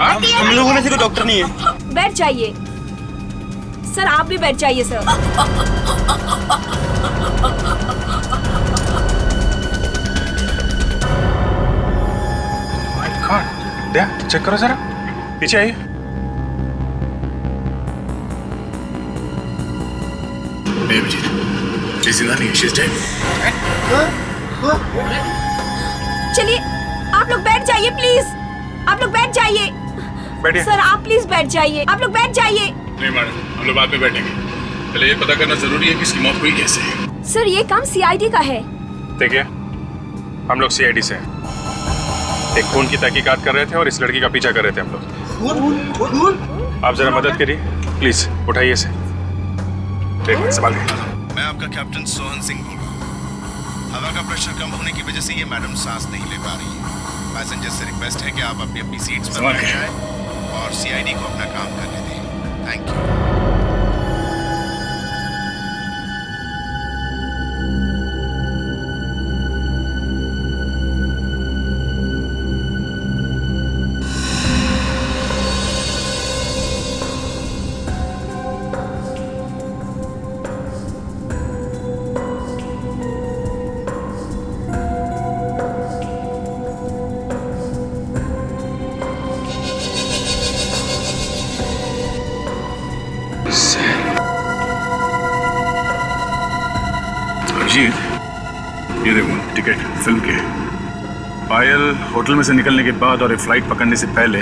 हम लोगों में से कोई डॉक्टर नहीं है। बैठ जाइए सर, आप भी बैठ जाइए sir. My god, Daya check करो जरा, पीछे आइए। चलिए आप लोग बैठ जाइए प्लीज। आप लोग बैठ जाइए। बैठिए। सर आप प्लीज बैठ जाइए। आप लोग बैठ जाइए। नहीं मैडम, हम लोग बाद में बैठेंगे। पहले ये पता करना जरूरी है कि इसकी मौत हुई कैसे है। सर ये काम सीआईडी का है। देखिए, हम लोग सीआईडी से हैं। एक खून की तहकीकात कर रहे थे और इस लड़की का पीछा कर रहे थे हम लोग। आप जरा मदद करिए प्लीज, उठाइए इसे। एक मिनट संभाल के। मैं आपका कैप्टन सोहन सिंह बोल रहा हूँ। हवा का प्रेशर कम होने की वजह से ये मैडम सांस नहीं ले पा रही है। पैसेंजर से रिक्वेस्ट है कि आप अपनी अपनी सीट्स पर बैठ जाएं और सीआईडी को अपना काम करने दें। Thank you. ये देखो टिकट फिल्म के। पायल होटल में से निकलने के बाद और ये फ्लाइट पकड़ने से पहले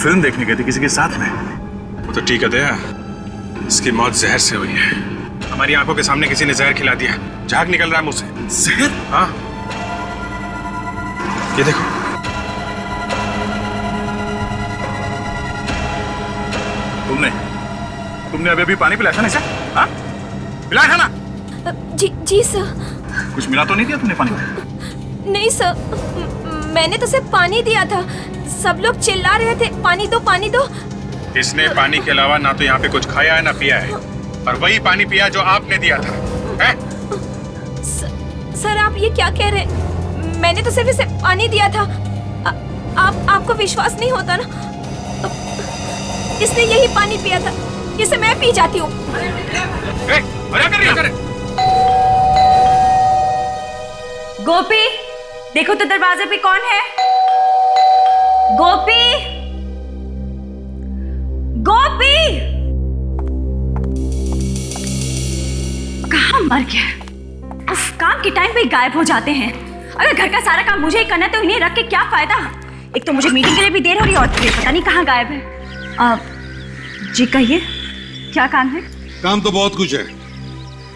फिल्म देखने गई थी किसी के साथ में। वो तो ठीक है दया, इसकी मौत जहर से हुई है। हमारी आंखों के सामने किसी ने जहर खिला दिया। झाग निकल रहा है मुंह से। जहर? हाँ, ये देखो। तुमने अभी पानी पिलाया था ना इसे? हाँ? पिलाया था ना? जी सर। कुछ मिला तो नहीं दिया तुमने पानी में? नहीं सर, मैंने तो सिर्फ पानी दिया था। सब लोग चिल्ला रहे थे पानी दो पानी दो। इसने पानी के अलावा ना तो यहाँ पे कुछ खाया है ना पिया है, और वही पानी पिया जो आपने दिया था। है? सर आप ये क्या कह रहे हैं? मैंने तो सिर्फ इसे पानी दिया था। आपको विश्वास नहीं होता ना? इसने यही पानी पिया था, इसे मैं पी जाती हूँ। गोपी, देखो तो दरवाजे पे कौन है? गोपी, गोपी, कहाँ मर गया? उफ, काम के टाइम पे गायब हो जाते हैं। अगर घर का सारा काम मुझे ही करना है तो इन्हें रख के क्या फायदा? एक तो मुझे मीटिंग के लिए भी देर हो रही है और फिर पता नहीं कहाँ गायब है। जी कहिए, क्या काम है? काम तो बहुत कुछ है,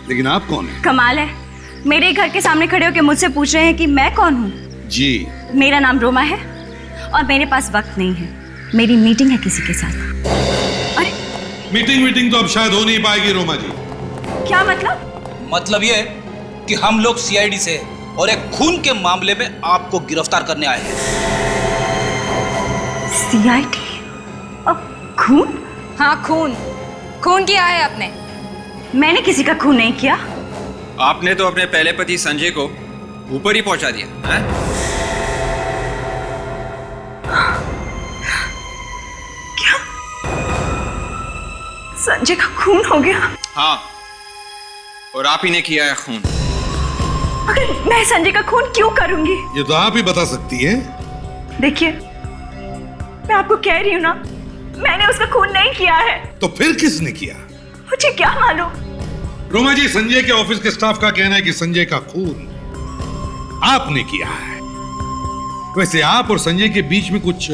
लेकिन आप कौन है? कमाल है, मेरे घर के सामने खड़े होकर मुझसे पूछ रहे हैं कि मैं कौन हूँ। जी, मेरा नाम रोमा है और मेरे पास वक्त नहीं है, मेरी मीटिंग है किसी के साथ। अरे मीटिंग तो अब शायद हो नहीं पाएगी रोमा जी। क्या मतलब? मतलब ये है कि हम लोग सीआईडी से और एक खून के मामले में आपको गिरफ्तार करने आए हैं। सीआईडी? अब खून? हाँ, खून किया है आपने। मैंने किसी का खून नहीं किया। आपने तो अपने पहले पति संजय को ऊपर ही पहुंचा दिया है? क्या संजय का खून हो गया? हाँ, और आप ही ने किया है खून। अगर मैं संजय का खून क्यों करूंगी? ये तो आप ही बता सकती हैं। देखिए, मैं आपको कह रही हूँ ना, मैंने उसका खून नहीं किया है। तो फिर किसने किया? मुझे क्या मालूम? रोमा जी, संजय के ऑफिस के स्टाफ का कहना है कि संजय का खून आपने किया है। वैसे आप और संजय के बीच में कुछ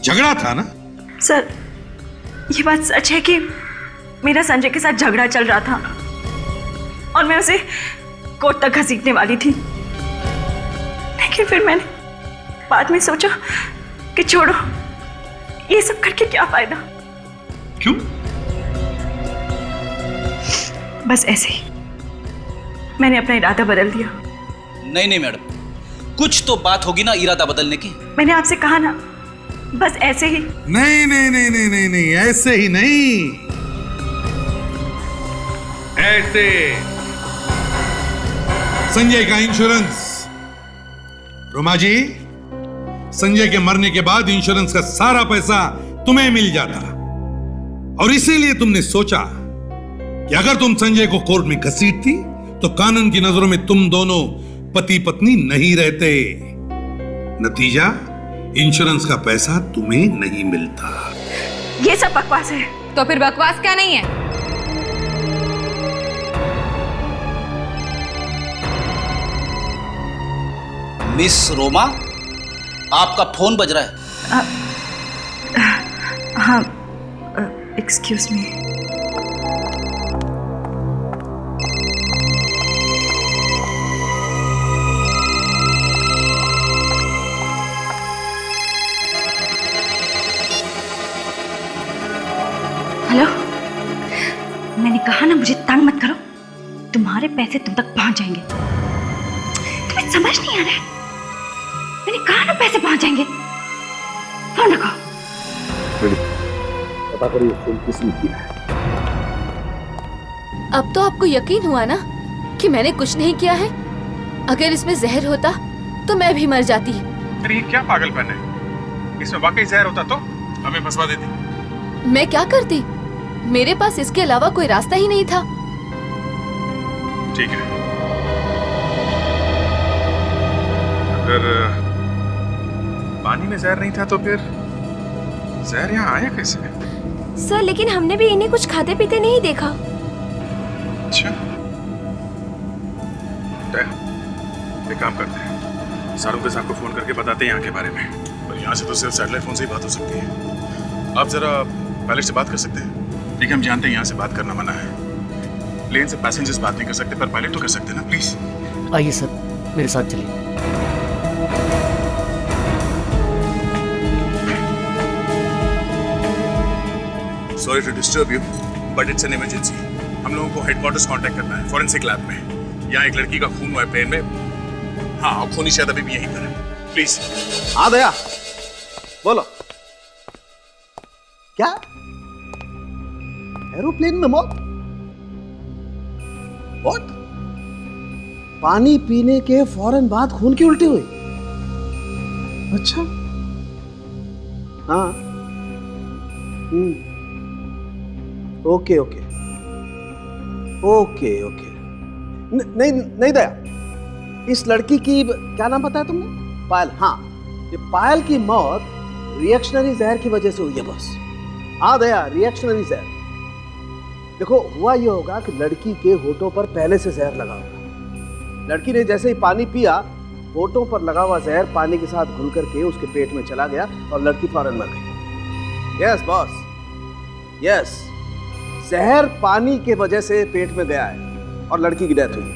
झगड़ा था ना? सर, ये बात सच है कि मेरा संजय के साथ झगड़ा चल रहा था और मैं उसे कोर्ट तक घसीटने वाली थी, लेकिन फिर मैंने बाद में सोचा कि छोड़ो, ये सब करके क्या फायदा। क्यों? बस ऐसे ही मैंने अपना इरादा बदल दिया। नहीं मैडम, कुछ तो बात होगी ना इरादा बदलने की। मैंने आपसे कहा ना, बस ऐसे ही। नहीं, ऐसे ही नहीं, ऐसे। संजय का इंश्योरेंस। रोमा जी, संजय के मरने के बाद इंश्योरेंस का सारा पैसा तुम्हें मिल जाता, और इसीलिए तुमने सोचा कि अगर तुम संजय को कोर्ट में घसीटती तो कानून की नजरों में तुम दोनों पति पत्नी नहीं रहते। नतीजा, इंश्योरेंस का पैसा तुम्हें नहीं मिलता। ये सब बकवास है। तो फिर बकवास क्या नहीं है? मिस रोमा, आपका फोन बज रहा है। हाँ, एक्सक्यूज मी। हेलो, मैंने कहा ना मुझे तंग मत करो, तुम्हारे पैसे तुम तक पहुंच जाएंगे। तुम्हें समझ नहीं आ रहा है? मैंने कहा ना पैसे पहुंच जाएंगे। फोन रखो। पता करिए फोन किसने किया है। अब तो आपको यकीन हुआ ना कि मैंने कुछ नहीं किया है? अगर इसमें जहर होता तो मैं भी मर जाती। अरे ये क्या पागलपन है? इसमें वाकई जहर होता तो हमें फंसवा देती। मैं क्या करती? मेरे पास इसके अलावा कोई रास्ता ही नहीं था। ठीक है, अगर पानी में जहर नहीं था तो फिर जहर यहाँ आया कैसे? सर, लेकिन हमने भी इन्हें कुछ खाते पीते नहीं देखा। अच्छा, एक काम करते हैं, सारुंगे साहब को फोन करके बताते हैं यहाँ के बारे में। और यहाँ से तो सिर्फ सैटेलाइट फोन से ही बात हो सकती है। आप जरा पायलट से बात कर सकते हैं? देखिए, हम जानते हैं यहाँ से बात करना मना है, प्लेन से पैसेंजर्स बात नहीं कर सकते, पर पायलट तो कर सकते ना, प्लीज। आइए सर, मेरे साथ चलिए। Sorry to disturb you, but it's an emergency. हम लोगों को हेडक्वार्टर्स कांटेक्ट करना है, फॉरेंसिक लैब में। यहाँ एक लड़की का खून हुआ है प्लेन में। हाँ, और खूनी शायद अभी भी यहीं पर है, प्लीज। हाँ दया, बोलो। क्या एरोप्लेन में मौत? What? पानी पीने के फौरन बाद खून की उल्टी हुई? अच्छा। हाँ। Okay okay okay okay. नहीं नहीं दया, इस लड़की की क्या नाम बताया तुमने? पायल। हाँ, ये पायल की मौत रिएक्शनरी जहर की वजह से हुई है बस। हाँ दया, रिएक्शनरी जहर। देखो, हुआ ये होगा कि लड़की के होठों पर पहले से जहर लगा होगा। लड़की ने जैसे ही पानी पिया, होठों पर लगा हुआ जहर पानी के साथ घुल करके उसके पेट में चला गया और लड़की फौरन मर गई। यस बॉस, यस, जहर पानी के वजह से पेट में गया है और लड़की की डेथ हुई है।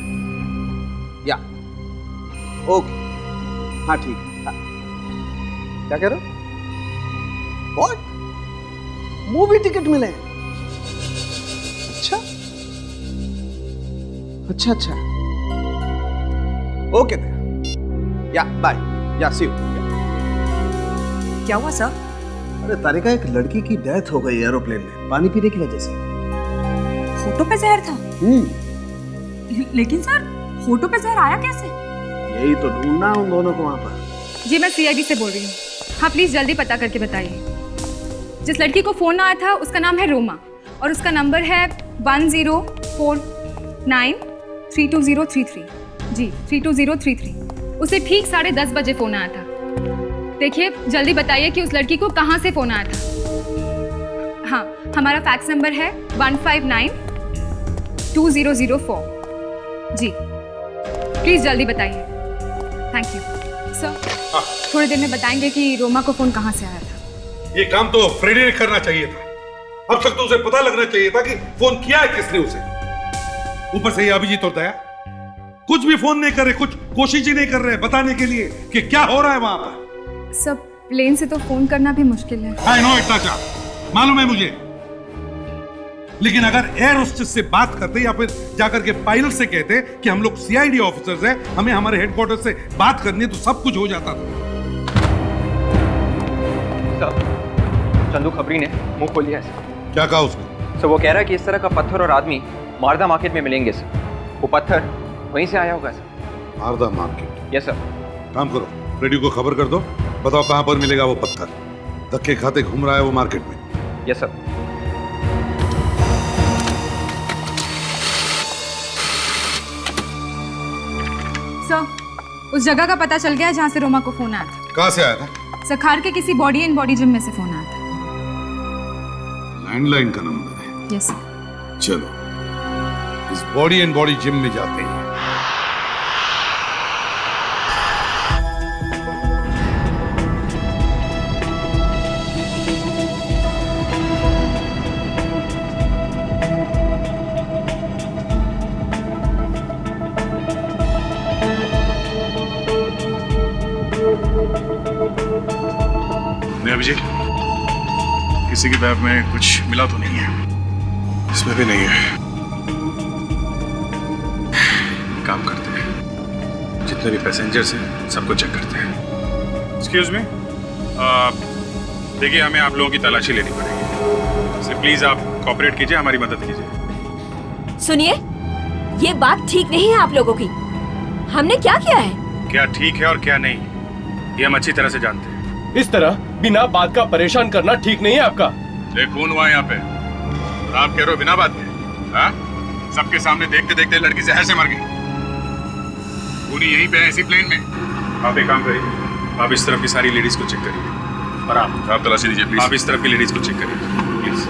या ओके, हाँ ठीक है। हाँ। क्या कह रहे हो? व्हाट? मूवी टिकट मिले? अच्छा अच्छा अच्छा, ओके या बाय, या सी यू। क्या हुआ सर? अरे तारिका, एक लड़की की डेथ हो गई एरोप्लेन में पानी पीने की वजह से। होठों पे जहर था? लेकिन सर, होठों पे जहर आया कैसे? यही तो ढूंढना उन दोनों को वहां पर। जी मैं सीआईडी से बोल रही हूँ। हाँ प्लीज जल्दी पता करके बताइए। जिस लड़की को फोन आया था उसका नाम है रोमा और उसका नंबर है 10493233। जी 32033। उसे ठीक 10:30 बजे फोन आया था। देखिए जल्दी बताइए कि उस लड़की को कहाँ से फोन आया था। हाँ, हमारा फैक्स नंबर है 1592004। जी प्लीज जल्दी बताइए। Thank you sir. थोड़ी देर में बताएंगे कि रोमा को फोन कहाँ से आया था। ये काम तो फ्रेडी ने करना चाहिए था। अब तक तो उसे पता लगना चाहिए था कि फोन किया है किसने उसे। ऊपर से ये अभिजीत और दया कुछ भी फोन नहीं कर रहे, कुछ कोशिश ही नहीं कर रहे बताने के लिए कि क्या हो रहा है वहां पर। सब प्लेन से तो फोन करना भी मुश्किल है। आई नो इतना क्या मालूम है मुझे, लेकिन अगर एयर होस्टेस से बात करते या फिर जाकर के पायलट से कहते कि हम लोग सीआईडी ऑफिसर्स हैं, हमें हमारे हेडक्वार्टर से बात करनी है, तो सब कुछ हो जाता था। चंदू खबरी ने मुंह खोल लिया है सर। क्या कहा उसने? सर वो कह रहा है कि इस तरह का पत्थर और आदमी मारदा मार्केट में मिलेंगे सर। वो पत्थर वहीं से आया होगा सर। मारदा मार्केट? Yes sir. काम करो, रेडियो को खबर कर दो, बताओ कहां पर मिलेगा वो पत्थर। धक्के खाते घूम रहा है वो मार्केट में। Yes sir. सर उस जगह का पता चल गया है जहाँ से रोमा को फोन आया था। कहां से आया था? सखार के किसी बॉडी एंड बॉडी जिम में से फोन आया था। लैंडलाइन का नंबर है? Yes sir. चलो इस बॉडी एंड बॉडी जिम में जाते हैं। अभिजीत, किसी की बैग में कुछ मिला तो नहीं है? इसमें भी नहीं है। काम करते हैं, जितने भी पैसेंजर्स हैं सबको चेक करते हैं। एक्सक्यूज मी, देखिए हमें आप लोगों की तलाशी लेनी पड़ेगी, इसलिए प्लीज आप कोऑपरेट कीजिए, हमारी मदद कीजिए। सुनिए, ये बात ठीक नहीं है आप लोगों की। हमने क्या किया है? क्या ठीक है और क्या नहीं, ये हम अच्छी तरह से जानते हैं। इस तरह बिना बात का परेशान करना ठीक नहीं है आपका। खून हुआ यहाँ पे और आप कह रहे हो बिना बात के? हाँ? सबके सामने देखते देखते लड़की जहर से मर गई। पूरी यहीं पे है इसी प्लेन में। आप एक काम करिए, आप इस तरफ की सारी लेडीज को चेक करिए और आप तलाशी दीजिए प्लीज। आप इस तरफ की लेडीज को चेक करिए प्लीज।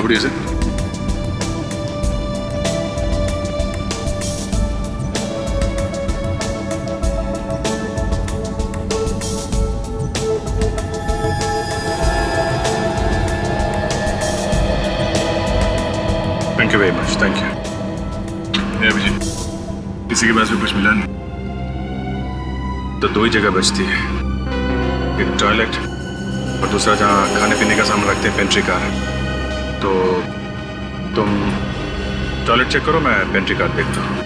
बढ़िया से। Thank you very much, thank you. Abhijit, किसी के पास भी कुछ मिला नहीं तो दो ही जगह बचती है, एक टॉयलेट और दूसरा जहाँ खाने पीने का सामान रखते हैं, पेंट्री कार। तो तुम टॉयलेट चेक करो, मैं पेंट्री कार देखता हूँ।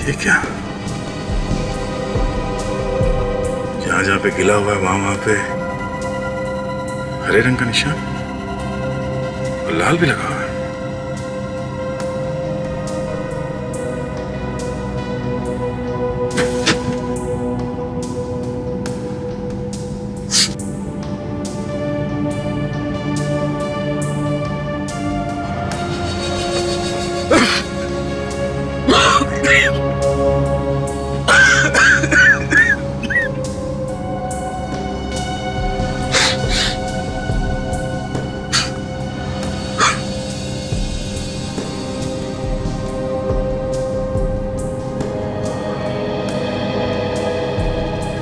ये क्या? जहां जहां पे गिला हुआ है वहां पे हरे रंग का निशान और लाल भी लगा हुआ है।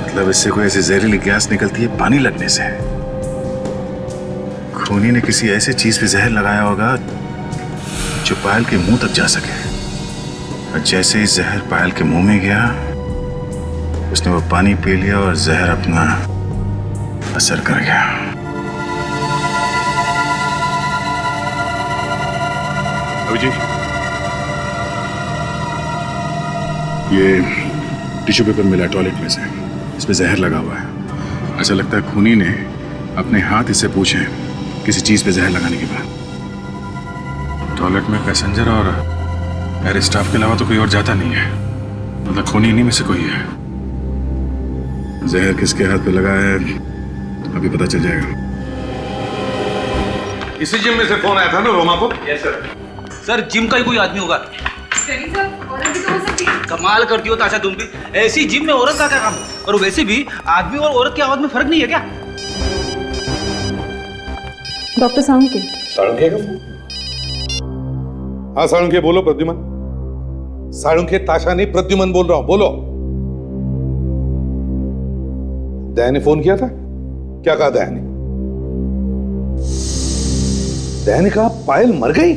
मतलब इससे कोई ऐसी जहरीली गैस निकलती है पानी लगने से। खूनी ने किसी ऐसे चीज पे जहर लगाया होगा जो पायल के मुंह तक जा सके, और जैसे ही जहर पायल के मुंह में गया उसने वो पानी पी लिया और जहर अपना असर कर गया। अभिजीत, ये टिश्यू पेपर मिला टॉयलेट में से, इस पे जहर लगा हुआ है। ऐसा लगता है खूनी ने अपने हाथ इससे पूछे किसी चीज पे जहर लगाने के बाद। टॉयलेट में पैसेंजर और एयर स्टाफ के अलावा तो कोई और जाता नहीं है, मतलब खूनी इन्हीं में से कोई है। जहर किसके हाथ पे लगा है तो अभी पता चल जाएगा। इसी जिम में से फोन आया था ना रोमा को? Yes sir. सर जिम का ही कोई आदमी होगा। कमाल करती हो ताशा तुम भी, ऐसी जिम में औरत का क्या काम? और वैसे भी आदमी और औरत की आवाज में फर्क नहीं है क्या? डॉक्टर साळुंखे। साळुंखे का? हाँ साळुंखे बोलो। प्रद्युमन? साळुंखे ताशा नहीं, प्रद्युमन बोल रहा हूं, बोलो। दया ने फोन किया था? क्या कहा दया ने? दया ने कहा पायल मर गई?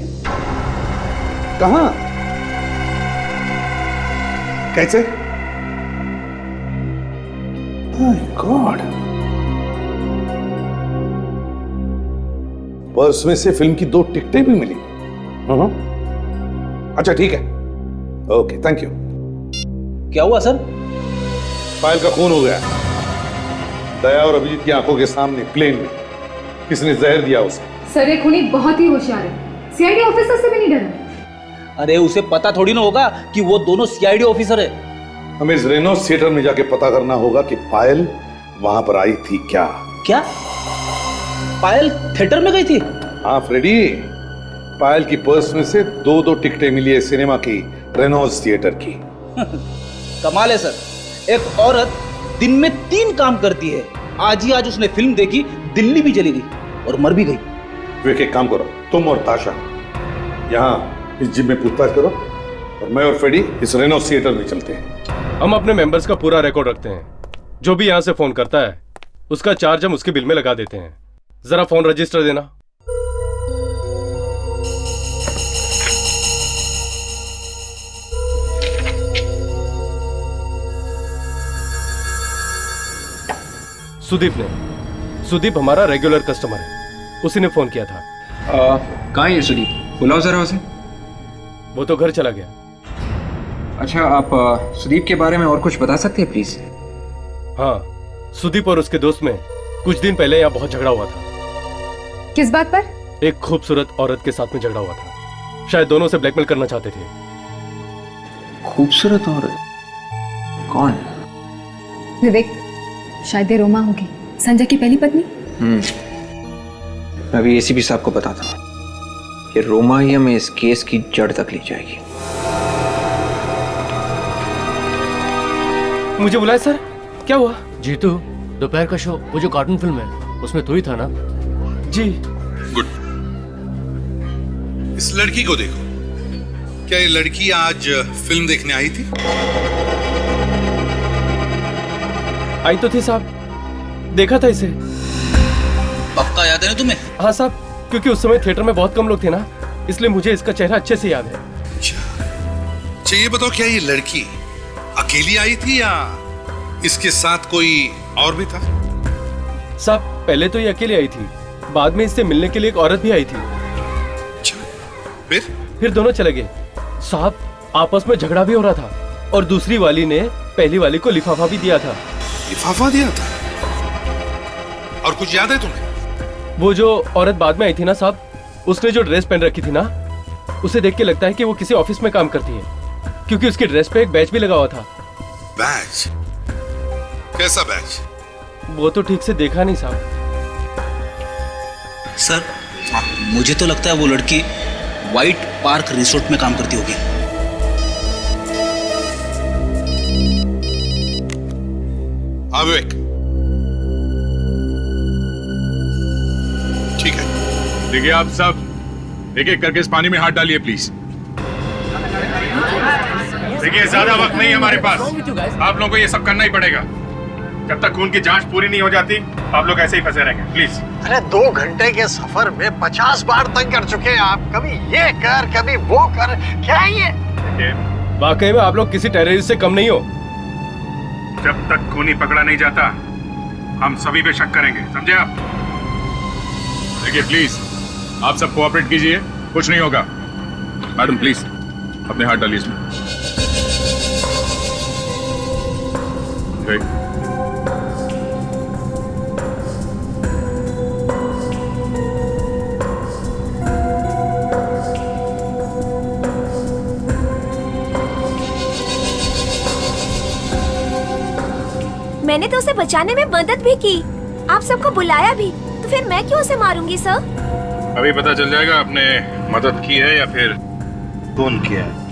कहां? कैसे? My God. पर्स में से फिल्म की 2 टिकटें भी मिली। अच्छा ठीक है, ओके थैंक यू। क्या हुआ सर? पायल का खून हो गया, दया और अभिजीत की आंखों के सामने प्लेन में। किसने जहर दिया उसे? सर ये खूनी बहुत ही होशियार है, सीआईडी ऑफिसर से भी नहीं डरा। अरे उसे पता थोड़ी ना होगा कि वो दोनों सीआईडी ऑफिसर है। हमें इस रेनॉल्ड्स थिएटर में जाके पता करना होगा कि पायल वहां पर आई थी क्या? क्या पायल थिएटर में गई थी? हाँ फ्रेडी, पायल की पर्स में से 2 टिकटें मिली है सिनेमा की, रेनॉल्ड्स थिएटर की। कमाल है सर, एक औरत दिन में 3 काम करती है। आज उसने फिल्म देखी, दिल्ली भी चली गई और मर भी गई। वे एक काम करो, तुम और ताशा यहाँ इस जिम में पूछताछ करो और मैं और फ्रेडी इस रेनॉल्ड्स थिएटर में चलते हैं। हम अपने मेंबर्स का पूरा रिकॉर्ड रखते हैं, जो भी यहाँ से फोन करता है उसका चार्ज हम उसके बिल में लगा देते हैं। जरा फोन रजिस्टर देना। सुदीप हमारा रेगुलर कस्टमर है, उसी ने फोन किया था। कहाँ है ये सुदीप? बुलाओ जरा उसे। वो तो घर चला गया। अच्छा, आप सुदीप के बारे में और कुछ बता सकते हैं प्लीज? हाँ, सुदीप और उसके दोस्त में कुछ दिन पहले यहाँ बहुत झगड़ा हुआ था। किस बात पर? एक खूबसूरत औरत के साथ में झगड़ा हुआ था। शायद दोनों से ब्लैकमेल करना चाहते थे। खूबसूरत औरत? कौन? विवेक, शायद ये रोमा होगी, संजय की पहली पत्नी। मैं अभी एसीपी साहब को बताता हूँ कि रोमा ही हमें इस केस की जड़ तक ले जाएगी। मुझे बुलाया सर? क्या हुआ? जीतू, दोपहर का शो, वो जो कार्टून फिल्म है उसमें तू ही था ना? जी। गुड। इस लड़की को देखो, क्या ये लड़की आज फिल्म देखने आई थी? आई तो थी साहब, देखा था इसे। पक्का याद है ना तुम्हें? हाँ साहब, क्योंकि उस समय थिएटर में बहुत कम लोग थे ना, इसलिए मुझे इसका चेहरा अच्छे से याद है। अच्छा, ये बताओ क्या ये लड़की अकेली आई थी या इसके साथ कोई और भी था? साहब, पहले तो ये अकेली आई थी, बाद में इससे मिलने के लिए एक औरत भी आई थी। फिर दोनों चले गए। साहब, आपस में झगड़ा भी हो रहा था और दूसरी वाली ने पहली वाली को लिफाफा भी दिया था। लिफाफा दिया था? और कुछ याद है तुम्हें? वो जो औरत बाद में आई थी ना साहब, उसने जो ड्रेस पहन रखी थी ना, उसे देख के लगता है कि वो किसी ऑफिस में काम करती है, क्योंकि उसकी ड्रेस पे एक बैच भी लगा हुआ था। बैच? कैसा बैच? वो तो ठीक से देखा नहीं साहब। सर, मुझे तो लगता है वो लड़की व्हाइट पार्क रिसोर्ट में काम करती होगी। विवेक, ठीक है। देखिए आप सब एक एक करके इस पानी में हाथ डालिए प्लीज। देखिए ज्यादा वक्त नहीं है हमारे पास, आप लोगों को ये सब करना ही पड़ेगा। जब तक खून की जांच पूरी नहीं हो जाती आप लोग ऐसे ही फंसे रहेंगे, प्लीज। अरे 2 घंटे के सफर में 50 बार तंग कर चुके हैं आप। कभी ये कर, कभी वो कर, क्या है ये? वाकई में आप लोग किसी टेररिस्ट से कम नहीं हो। जब तक खूनी पकड़ा नहीं जाता हम सभी पे शक करेंगे, समझे आप? देखिए प्लीज आप सब कोऑपरेट कीजिए, कुछ नहीं होगा। मैडम प्लीज अपने हाथ डालिए इसमें। मैंने तो उसे बचाने में मदद भी की, आप सबको बुलाया भी, तो फिर मैं क्यों उसे मारूंगी सर? अभी पता चल जाएगा आपने मदद की है या फिर खून किया है।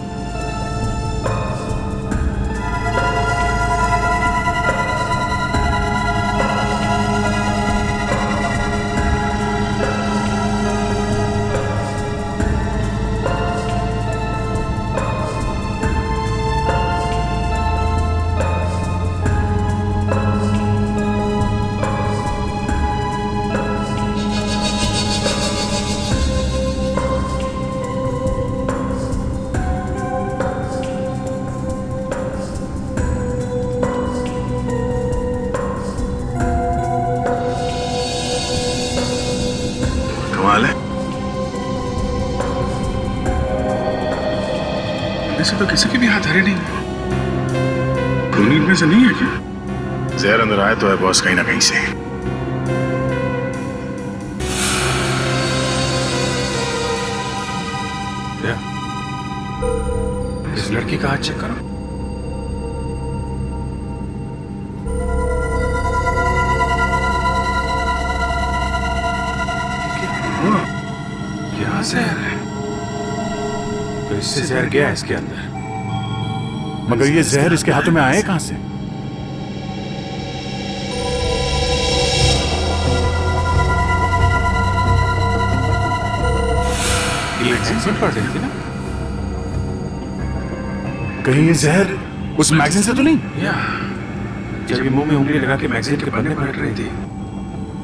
से तो किसी के भी हाथ हरे नहीं। खूनी में से नहीं है क्या? जहर अंदर आया तो है बॉस, कहीं ना कहीं से। इस लड़की का हाथ चेक करो। क्या जहर है? तो इससे जहर गया है इसके अंदर, मगर ये जहर इसके हाथों में आए कहां से? मैगजीन पढ़ रही थी ना, कहीं ये जहर उस मैगजीन से तो नहीं? जब ये मुंह में उंगली लगा के मैगजीन के पन्ने पलट रही थी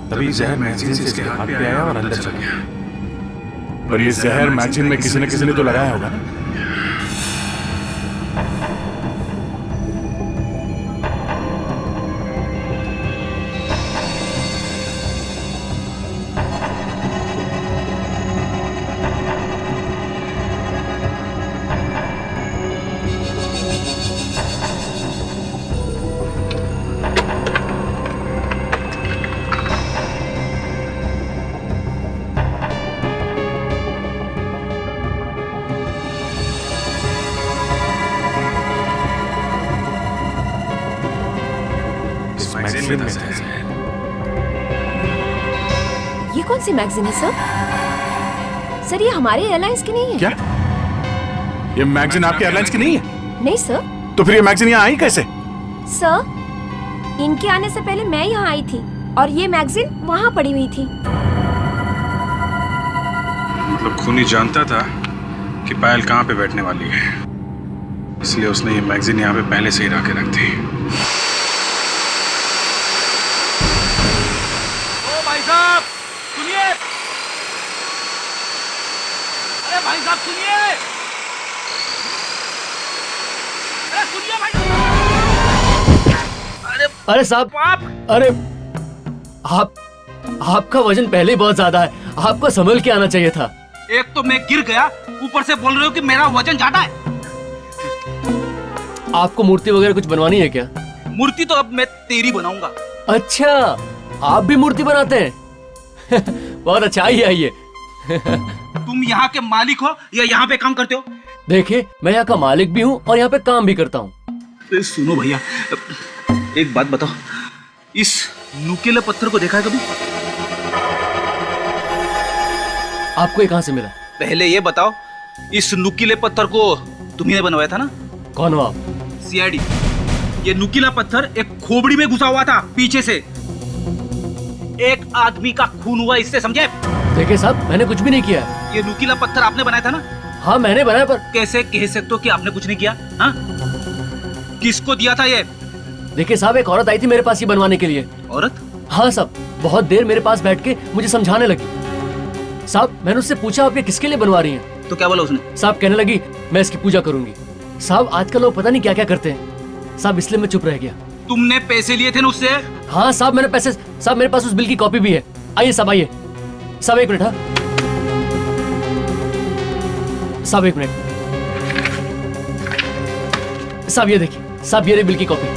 तभी जहर मैगजीन से इसके हाथ पे आया और अंदर चला गया। और ये जहर मैगजीन में किसी ने तो लगाया होगा ना। मैगजीन में था सर। ये कौन सी मैगजीन है सर? सर ये हमारे एयरलाइंस की नहीं है। क्या ये मैगजीन आपके एयरलाइंस की नहीं है? नहीं सर। तो फिर ये मैगजीन यहाँ आई कैसे? सर इनके आने से पहले मैं यहाँ आई थी और ये मैगजीन वहाँ पड़ी हुई थी। मतलब खूनी जानता था कि पायल कहाँ पे बैठने वाली है, इसलिए उसने ये मैगजीन यहाँ पे पहले से ही ला के रख दी। ओ भाई साहब सुनिए, अरे भाई साहब सुनिए, अरे सुनिए भाई। अरे साहब, अरे आपका वजन पहले ही बहुत ज्यादा है, आपको संभल के आना चाहिए था। एक तो मैं गिर गया, ऊपर से बोल रहे हो कि मेरा वजन ज्यादा है। आपको मूर्ति वगैरह कुछ बनवानी है क्या? मूर्ति तो अब मैं तेरी बनाऊंगा। अच्छा, आप भी मूर्ति बनाते हैं? बहुत अच्छा, आइए। तुम यहाँ के मालिक हो या यहाँ पे काम करते हो? देखिए, मैं यहाँ का मालिक भी हूँ और यहाँ पे काम भी करता हूँ। सुनो भैया, एक बात बताओ, इस नुकीले पत्थर को देखा है कभी? आपको ये कहाँ से मिला? पहले ये बताओ, इस नुकीले पत्थर को तुम्ही ने बनवाया था ना? कौन हो आप? सीआईडी। ये नुकीला पत्थर एक खोपड़ी में घुसा हुआ था पीछे से। एक आदमी का खून हुआ इससे, समझे? देखिए साहब, मैंने कुछ भी नहीं किया। ये नुकीला पत्थर आपने बनाया था ना? हाँ मैंने बनाया, पर कैसे कह सकते हो कि आपने कुछ नहीं किया? हाँ? किसको दिया था ये? देखिए साहब, एक औरत आई थी मेरे पास ये बनवाने के लिए। औरत? हाँ साहब, बहुत देर मेरे पास बैठ के मुझे समझाने लगी। साहब मैंने उससे पूछा आप ये किसके लिए बनवा रही हैं? तो क्या बोला उसने? साहब कहने लगी मैं इसकी पूजा करूंगी। साहब आजकल लोग पता नहीं क्या क्या करते हैं साहब, इसलिए मैं चुप रह गया। तुमने पैसे लिए थे ना उससे? हाँ साहब मैंने पैसे, साहब मेरे पास उस बिल की कॉपी भी है। आइए साहब, आइए साहब, एक मिनट। हाँ साहब एक मिनट, साहब ये देखिए, साहब ये रही बिल की कॉपी।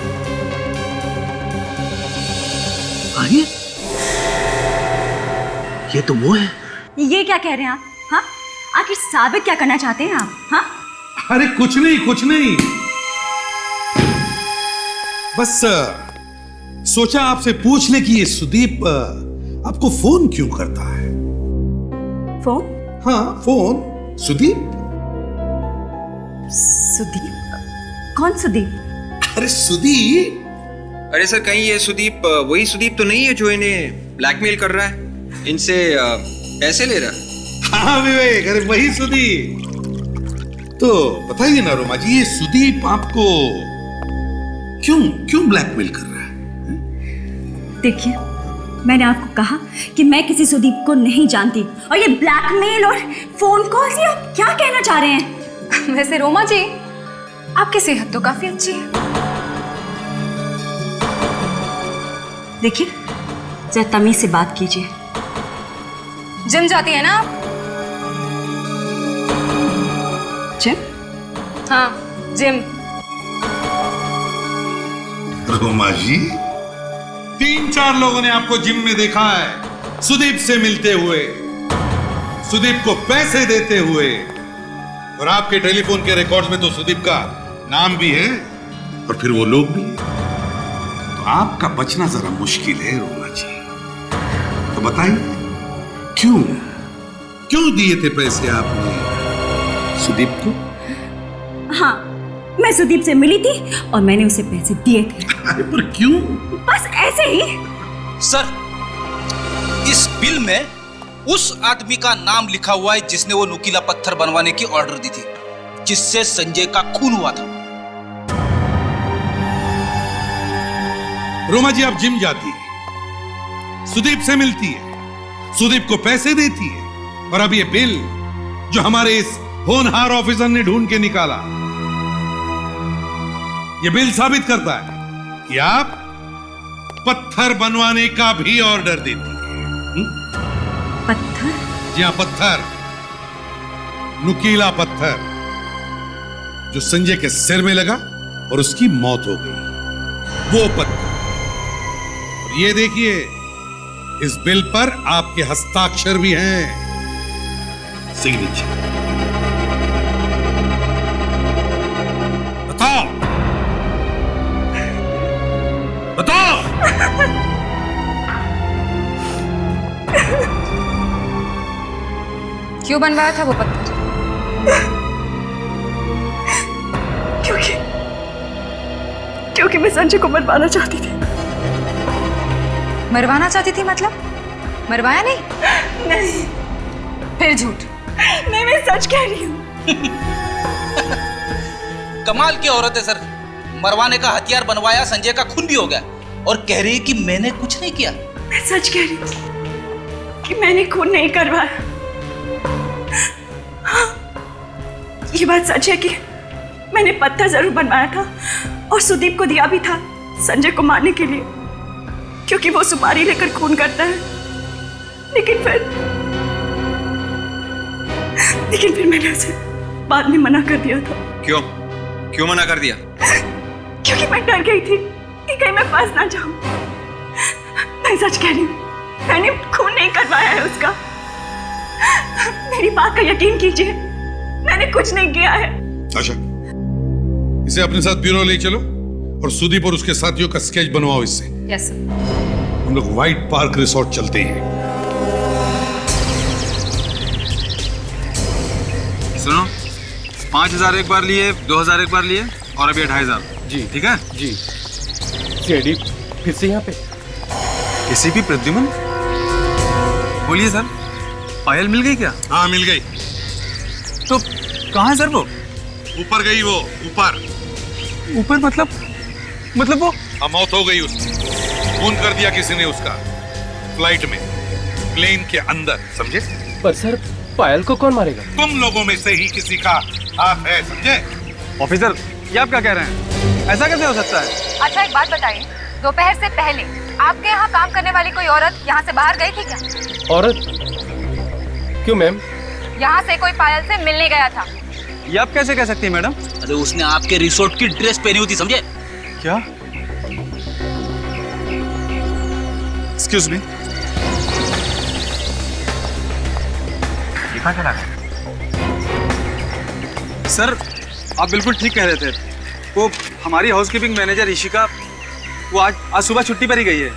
आइए, ये तो वो है। ये क्या कह रहे हैं आप? हाँ, आखिर साबित क्या करना चाहते हैं आप? हाँ, अरे कुछ नहीं, बस सोचा आपसे पूछ ले कि ये सुदीप आपको फोन क्यों करता है? फोन? हाँ फोन। सुदीप? कौन सुदीप? अरे सुदीप। अरे सर, कहीं ये सुदीप वही सुदीप तो नहीं है जो इन्हें ब्लैकमेल कर रहा है, इनसे पैसे ले रहा है? हाँ विवेक, अरे वही सुदीप। तो बताइए ना रोमा जी, ये सुदीप आपको क्यों ब्लैकमेल कर रहा है? देखिए, मैंने आपको कहा कि मैं किसी सुदीप को नहीं जानती, और ये ब्लैकमेल और फोन कॉल से आप क्या कहना चाह रहे हैं? वैसे रोमा जी, आपकी सेहत तो काफी अच्छी है। देखिए, जरा तमीज से बात कीजिए। जिम जाती है ना आप? जिम? हाँ, जिम। रोमा जी, 3-4 लोगों ने आपको जिम में देखा है, सुदीप से मिलते हुए, सुदीप को पैसे देते हुए, और आपके टेलीफोन के रिकॉर्ड्स में तो सुदीप का नाम भी है और फिर वो लोग भी। तो आपका बचना जरा मुश्किल है रोमा जी। तो बताइए, क्यों दिए थे पैसे आपने सुदीप को? हाँ, मैं सुदीप से मिली थी और मैंने उसे पैसे दिए थे। अरे पर क्यों? बस ऐसे ही। सर, इस बिल में उस आदमी का नाम लिखा हुआ है जिसने वो नुकीला पत्थर बनवाने की ऑर्डर दी थी, जिससे संजय का खून हुआ था। रोमा जी, आप जिम जाती है, सुदीप से मिलती है, सुदीप को पैसे देती है, और अब ये बिल जो हमारे इस होनहार ऑफिसर ने ढूंढ के निकाला, ये बिल साबित करता है कि आप पत्थर बनवाने का भी ऑर्डर देती है। पत्थर? जी हाँ, पत्थर, नुकीला पत्थर, जो संजय के सिर में लगा और उसकी मौत हो गई, वो पत्थर। और ये देखिए, इस बिल पर आपके हस्ताक्षर भी हैं, सिग्नेचर। बताओ, बताओ। क्यों बनवाया था वो पत्थर? क्योंकि मैं संजय को मरवाना चाहती थी। मरवाना चाहती थी मतलब? मरवाया नहीं? नहीं। फिर झूठ। नहीं, मैं सच कह रही हूँ। कमाल की औरत है सर, मरवाने का हथियार बनवाया, संजय का खून भी हो गया और कह रही है कि मैंने कुछ नहीं किया। मैं सच कह रही हूँ कि मैंने खून नहीं करवाया। हाँ, ये बात सच है कि मैंने पत्थर जरूर बनवाया था और सुदीप को दिया भी था संजय को मारने के लिए, क्योंकि वो सुपारी लेकर खून करता है। लेकिन फिर मैंने उसे बाद में मना कर दिया था। क्यों मना कर दिया? क्योंकि मैं डर गई थी कि कहीं मैं फंस ना जाऊं। मैं सच कह रही हूँ, मैंने खून नहीं करवाया है उसका। मेरी बात का यकीन कीजिए, मैंने कुछ नहीं किया है। अच्छा, इसे अपने साथ ब्यूरो ले चलो और सुदीप और उसके साथियों का स्केच बनवाओ इससे। Yes sir. हम लोग व्हाइट पार्क रिसोर्ट चलते हैं। सुनो, 5,000 एक बार लिए, 2,000 एक बार लिए और अभी 2,500। जी ठीक है जी। सीआईडी फिर से यहाँ पे? किसी भी प्रद्युमन? बोलिए सर, पायल मिल गई क्या? हाँ मिल गई। तो कहाँ है सर वो? ऊपर गई वो, ऊपर मतलब वो मौत हो गई उसकी। खून कर दिया किसी ने उसका, फ्लाइट में, प्लेन के अंदर, समझे? पर सर, पायल को कौन मारेगा? तुम लोगों में से ही किसी का हाथ है, समझे? ऑफिसर, ये आप क्या कह रहे हैं? ऐसा कैसे हो सकता है? अच्छा एक बात बताइए, दोपहर से पहले आपके यहाँ काम करने वाली कोई औरत यहाँ से बाहर गई थी क्या? औरत? क्यों मैम? यहाँ से कोई पायल से मिलने गया था। ये आप कैसे कह सकती हैं मैडम? अरे उसने आपके रिसोर्ट की ड्रेस पहनी हुई थी, समझे? क्या? एक्सक्यूज मी, कहाँ चला गया? सर आप बिल्कुल ठीक कह रहे थे। वो हमारी हाउसकीपिंग मैनेजर ईशिका, वो आज सुबह छुट्टी पर ही गई है।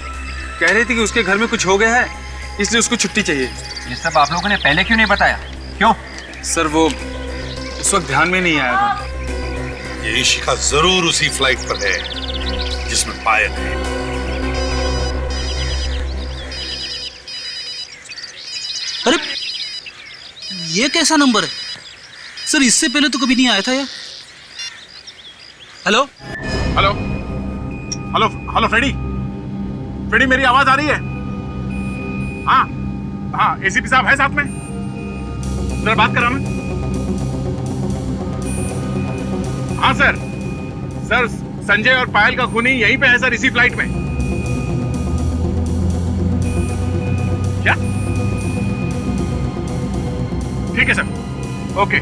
कह रही थी कि उसके घर में कुछ हो गया है, इसलिए उसको छुट्टी चाहिए। ये सब आप लोगों ने पहले क्यों नहीं बताया? क्यों? सर वो उस वक्त ध्यान में नहीं आया था। ये ईशिका जरूर उसी फ्लाइट पर है जिसमें पायल है। अरे ये कैसा नंबर है सर? इससे पहले तो कभी नहीं आया था यार। Hello hello hello hello Freddy, Freddy मेरी आवाज आ रही है? हाँ एसीपी साहब है साथ में? जरा बात करा मैं। हाँ सर संजय और पायल का खूनी यहीं पे है सर, इसी फ्लाइट में। क्या? ठीक है सर, ओके।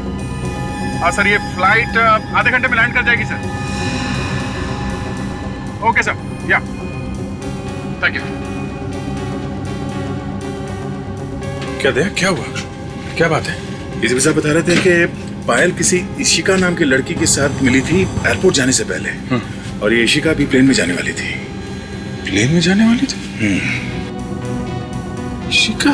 हाँ सर, ये फ्लाइट आधे घंटे में लैंड कर जाएगी सर। ओके सर, या थैंक यू। क्या दया, क्या हुआ? क्या बात है? एसीपी साहब बता रहे थे कि पायल किसी ईशिका नाम की लड़की के साथ मिली थी एयरपोर्ट जाने से पहले, और ये ईशिका भी प्लेन में जाने वाली थी। प्लेन में जाने वाली थी? ईशिका?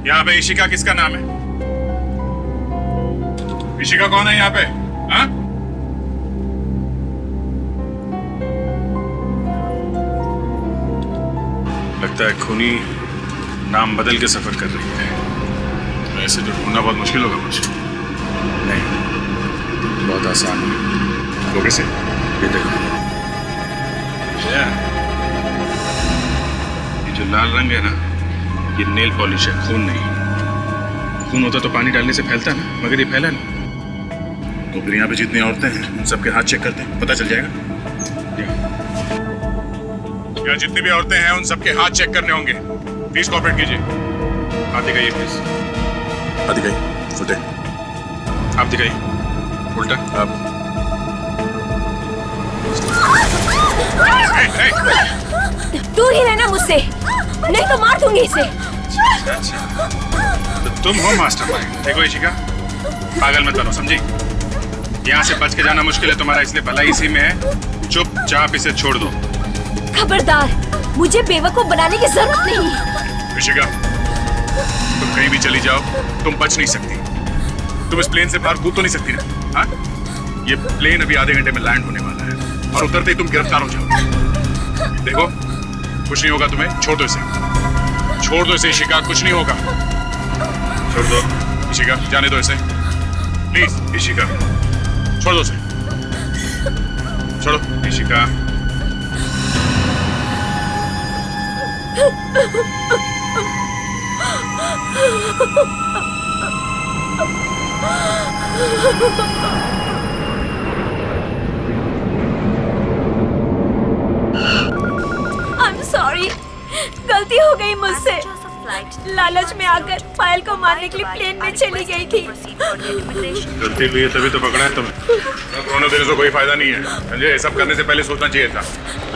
यहाँ पे ईशिका किसका नाम है? ईशिका कौन है यहाँ पे? हाँ? लगता है खूनी नाम बदल के सफर कर रही है। तो ऐसे तो ढूंढना बहुत मुश्किल होगा मुझे। नहीं, बहुत आसान है। वो कैसे? ये देखो, ये जो लाल रंग है ना, ये नेल पॉलिश है, खून नहीं। खून होता तो पानी डालने से फैलता ना, मगर ये फैला नहीं। तो फिर यहाँ पे जितनी औरतें हैं उन सबके हाथ चेक करते हैं, पता चल जाएगा। यहाँ जितनी भी औरतें हैं उन सबके हाथ चेक करने होंगे। प्लीज कोऑपरेट कीजिए। आप दिखाइए प्लीज। आप दिखाइए, फुटे। आप दिखाइए, उल्टा। आप दूर ही रहना मुझसे, नहीं तो मार दूंगी इसे। तो तुम हो मास्टरमाइंड। देखो ईशिका, पागल मत बनो, समझी? यहाँ से बच के जाना मुश्किल है तुम्हारा, इसलिए भलाई इसी में है। चुपचाप इसे छोड़ दो। खबरदार, मुझे बेवकूफ बनाने की जरूरत नहीं। ऋषिका, तुम कहीं भी चली जाओ, तुम बच नहीं सकती। तुम इस प्लेन से बाहर कूद तो नहीं सकती ना? हाँ? ये प्लेन अभी आधे घंटे में लैंड होने वाला है और उतरते ही तुम गिरफ्तार हो जाओ। देखो, कुछ नहीं होगा तुम्हें, छोड़ दो इसे। छोड़ दो इसे ऋषिका, कुछ नहीं होगा। छोड़ दो ऋषिका, जाने दो इसे प्लीज। ऋषिका, छोड़ दो इसे, छोड़ो ऋषिका। I'm sorry, गलती हो गई मुझसे। लालच में आकर पायल को मारने के लिए प्लेन में चली गई थी। गलती हुई है तभी तो पकड़ा है तुम्हें। दोनों देने से कोई फायदा नहीं है, समझे? ये सब करने से पहले सोचना चाहिए था।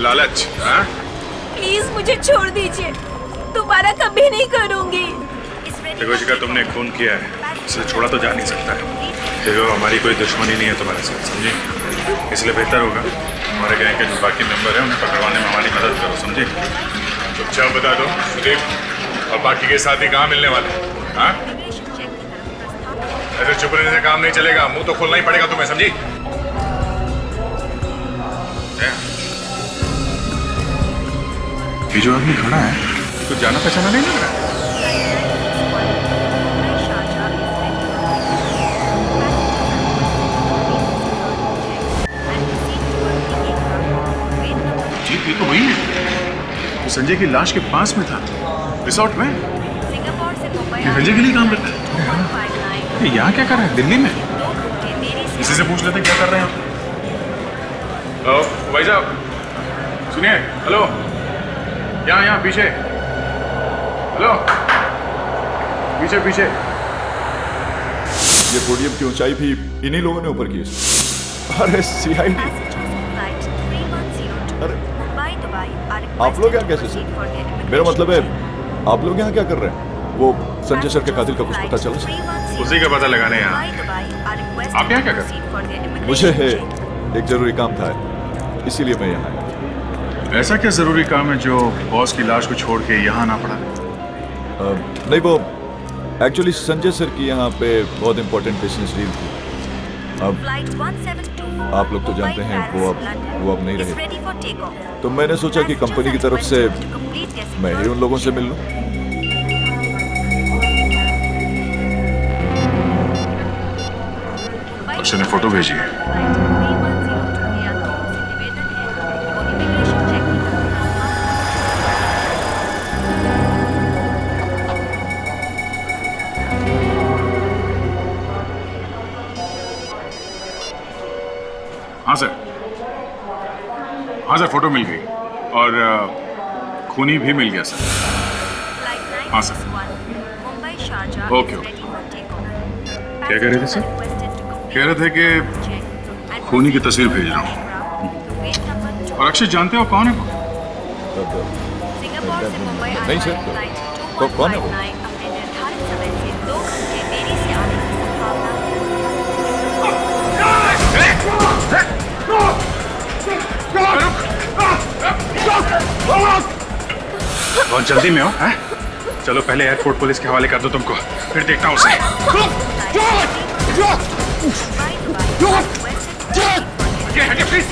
लालच, हाँ? प्लीज मुझे छोड़ दीजिए, दोबारा कभी नहीं करूंगी। देखो ऋषिका, तुमने खून किया है, इसे छोड़ा तो जा नहीं सकता है। देखो, हमारी कोई दुश्मनी नहीं है तुम्हारे साथ, समझे? इसलिए बेहतर होगा हमारे गैंग के जो बाकी मेंबर हैं उन्हें पकड़वाने में हमारी मदद करो, समझे? चुपचाप बता दो सुदीप और बाकी के साथी कहाँ मिलने वाले? हाँ? ऐसे चुप रहने से काम नहीं चलेगा, मुंह तो खोलना ही पड़ेगा तुम्हें, समझी? ये जो आदमी खड़ा है, तो जाना पहचाना नहीं लग रहा है। जी, ये तो वही है, तो संजय की लाश के पास में था, रिसोर्ट में। ये संजय के लिए काम करता है। ये यहाँ क्या कर रहा है, दिल्ली में? इसी से पूछ लेते क्या कर रहे हैं आप। भाई साहब सुनिए, हेलो, यहाँ पीछे, हेलो, पीछे पीछे। ये पोडियम की ऊंचाई भी इन्हीं लोगों ने ऊपर की। अरे सीआईडी, अरे आप लोग यहाँ कैसे सर? मेरा मतलब है आप लोग यहाँ क्या कर रहे हैं? वो संजय सर के कातिल का कुछ पता चला सर? उसी का पता लगाने यहाँ। आप यहाँ क्या कर रहे हैं? मुझे एक जरूरी काम था, इसीलिए मैं यहाँ आया। ऐसा क्या जरूरी काम है जो बॉस की लाश को छोड़ के यहाँ आना पड़ा? नहीं, वो एक्चुअली संजय सर की यहाँ पे बहुत इंपॉर्टेंट बिजनेस डील थी। अब आप लोग तो जानते हैं वो अब नहीं रहे, तो मैंने सोचा कि कंपनी की तरफ से मैं ही उन लोगों से मिल लूं। अक्षय ने फोटो भेजी है। हाँ सर, फोटो मिल गई और खूनी भी मिल गया सर। हाँ सर, ओके ओके। क्या कह रहे थे सर? कह रहे थे कि खूनी की तस्वीर भेज रहा हूँ। और अक्षय जानते हो कौन है वो? नहीं सर, कौन है वो? बहुत जल्दी में हो, हैं? चलो पहले एयरपोर्ट पुलिस के हवाले कर दो तुमको, फिर देखता हूँ उसे। हटिए प्लीज।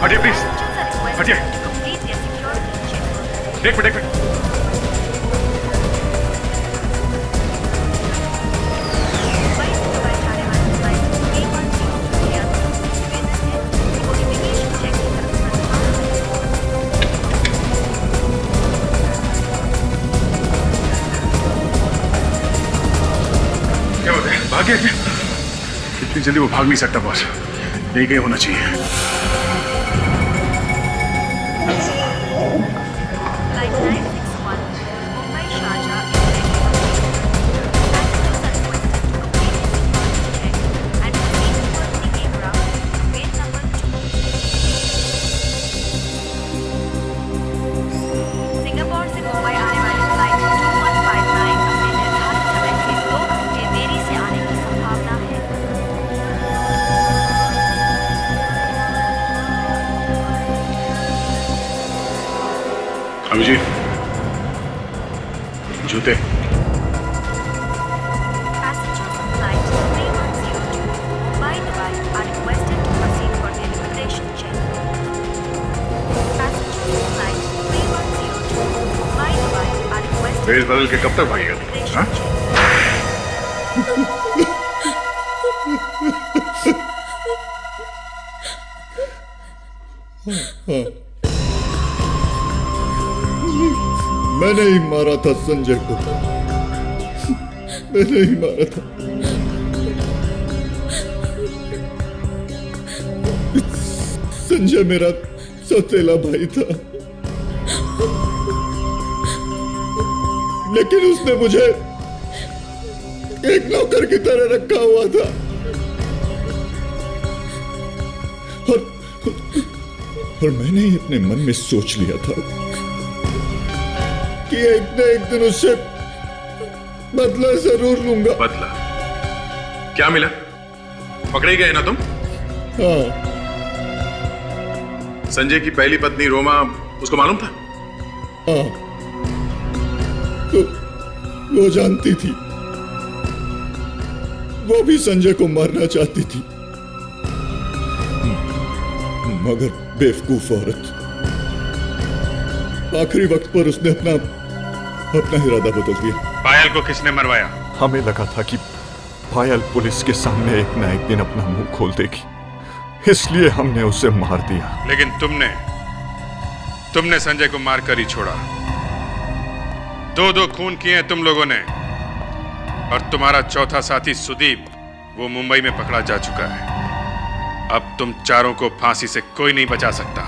हटिए प्लीज, हटिए। एक मिनट, एक मिनट। क्या होता है? भाग गया क्या? इतनी जल्दी वो भाग नहीं सकता बॉस, यही कहीं होना चाहिए। अभिजीत, जूते। वेश बदल के कब तक भागेगा तू? हाँ? मैंने ही मारा था संजय को, मैंने ही मारा था। संजय मेरा सौतेला भाई था, लेकिन उसने मुझे एक नौकर की तरह रखा हुआ था और मैंने ही अपने मन में सोच लिया था कि एक न एक दिन उससे बदला जरूर लूंगा। बदला? क्या मिला? पकड़े गए ना तुम? हाँ। संजय की पहली पत्नी रोमा, उसको मालूम था? हाँ, तो वो जानती थी, वो भी संजय को मारना चाहती थी, मगर बेवकूफ औरत, आखिरी वक्त पर उसने अपना इरादा बदल दिया। पायल को किसने मरवाया? हमें लगा था कि पायल पुलिस के सामने एक ना एक दिन अपना मुंह खोल देगी, इसलिए हमने उसे मार दिया। लेकिन तुमने संजय को मारकर ही छोड़ा। दो खून किए हैं तुम लोगों ने, और तुम्हारा चौथा साथी सुदीप, वो मुंबई में पकड़ा जा चुका है। अब तुम चारों को फांसी से कोई नहीं बचा सकता।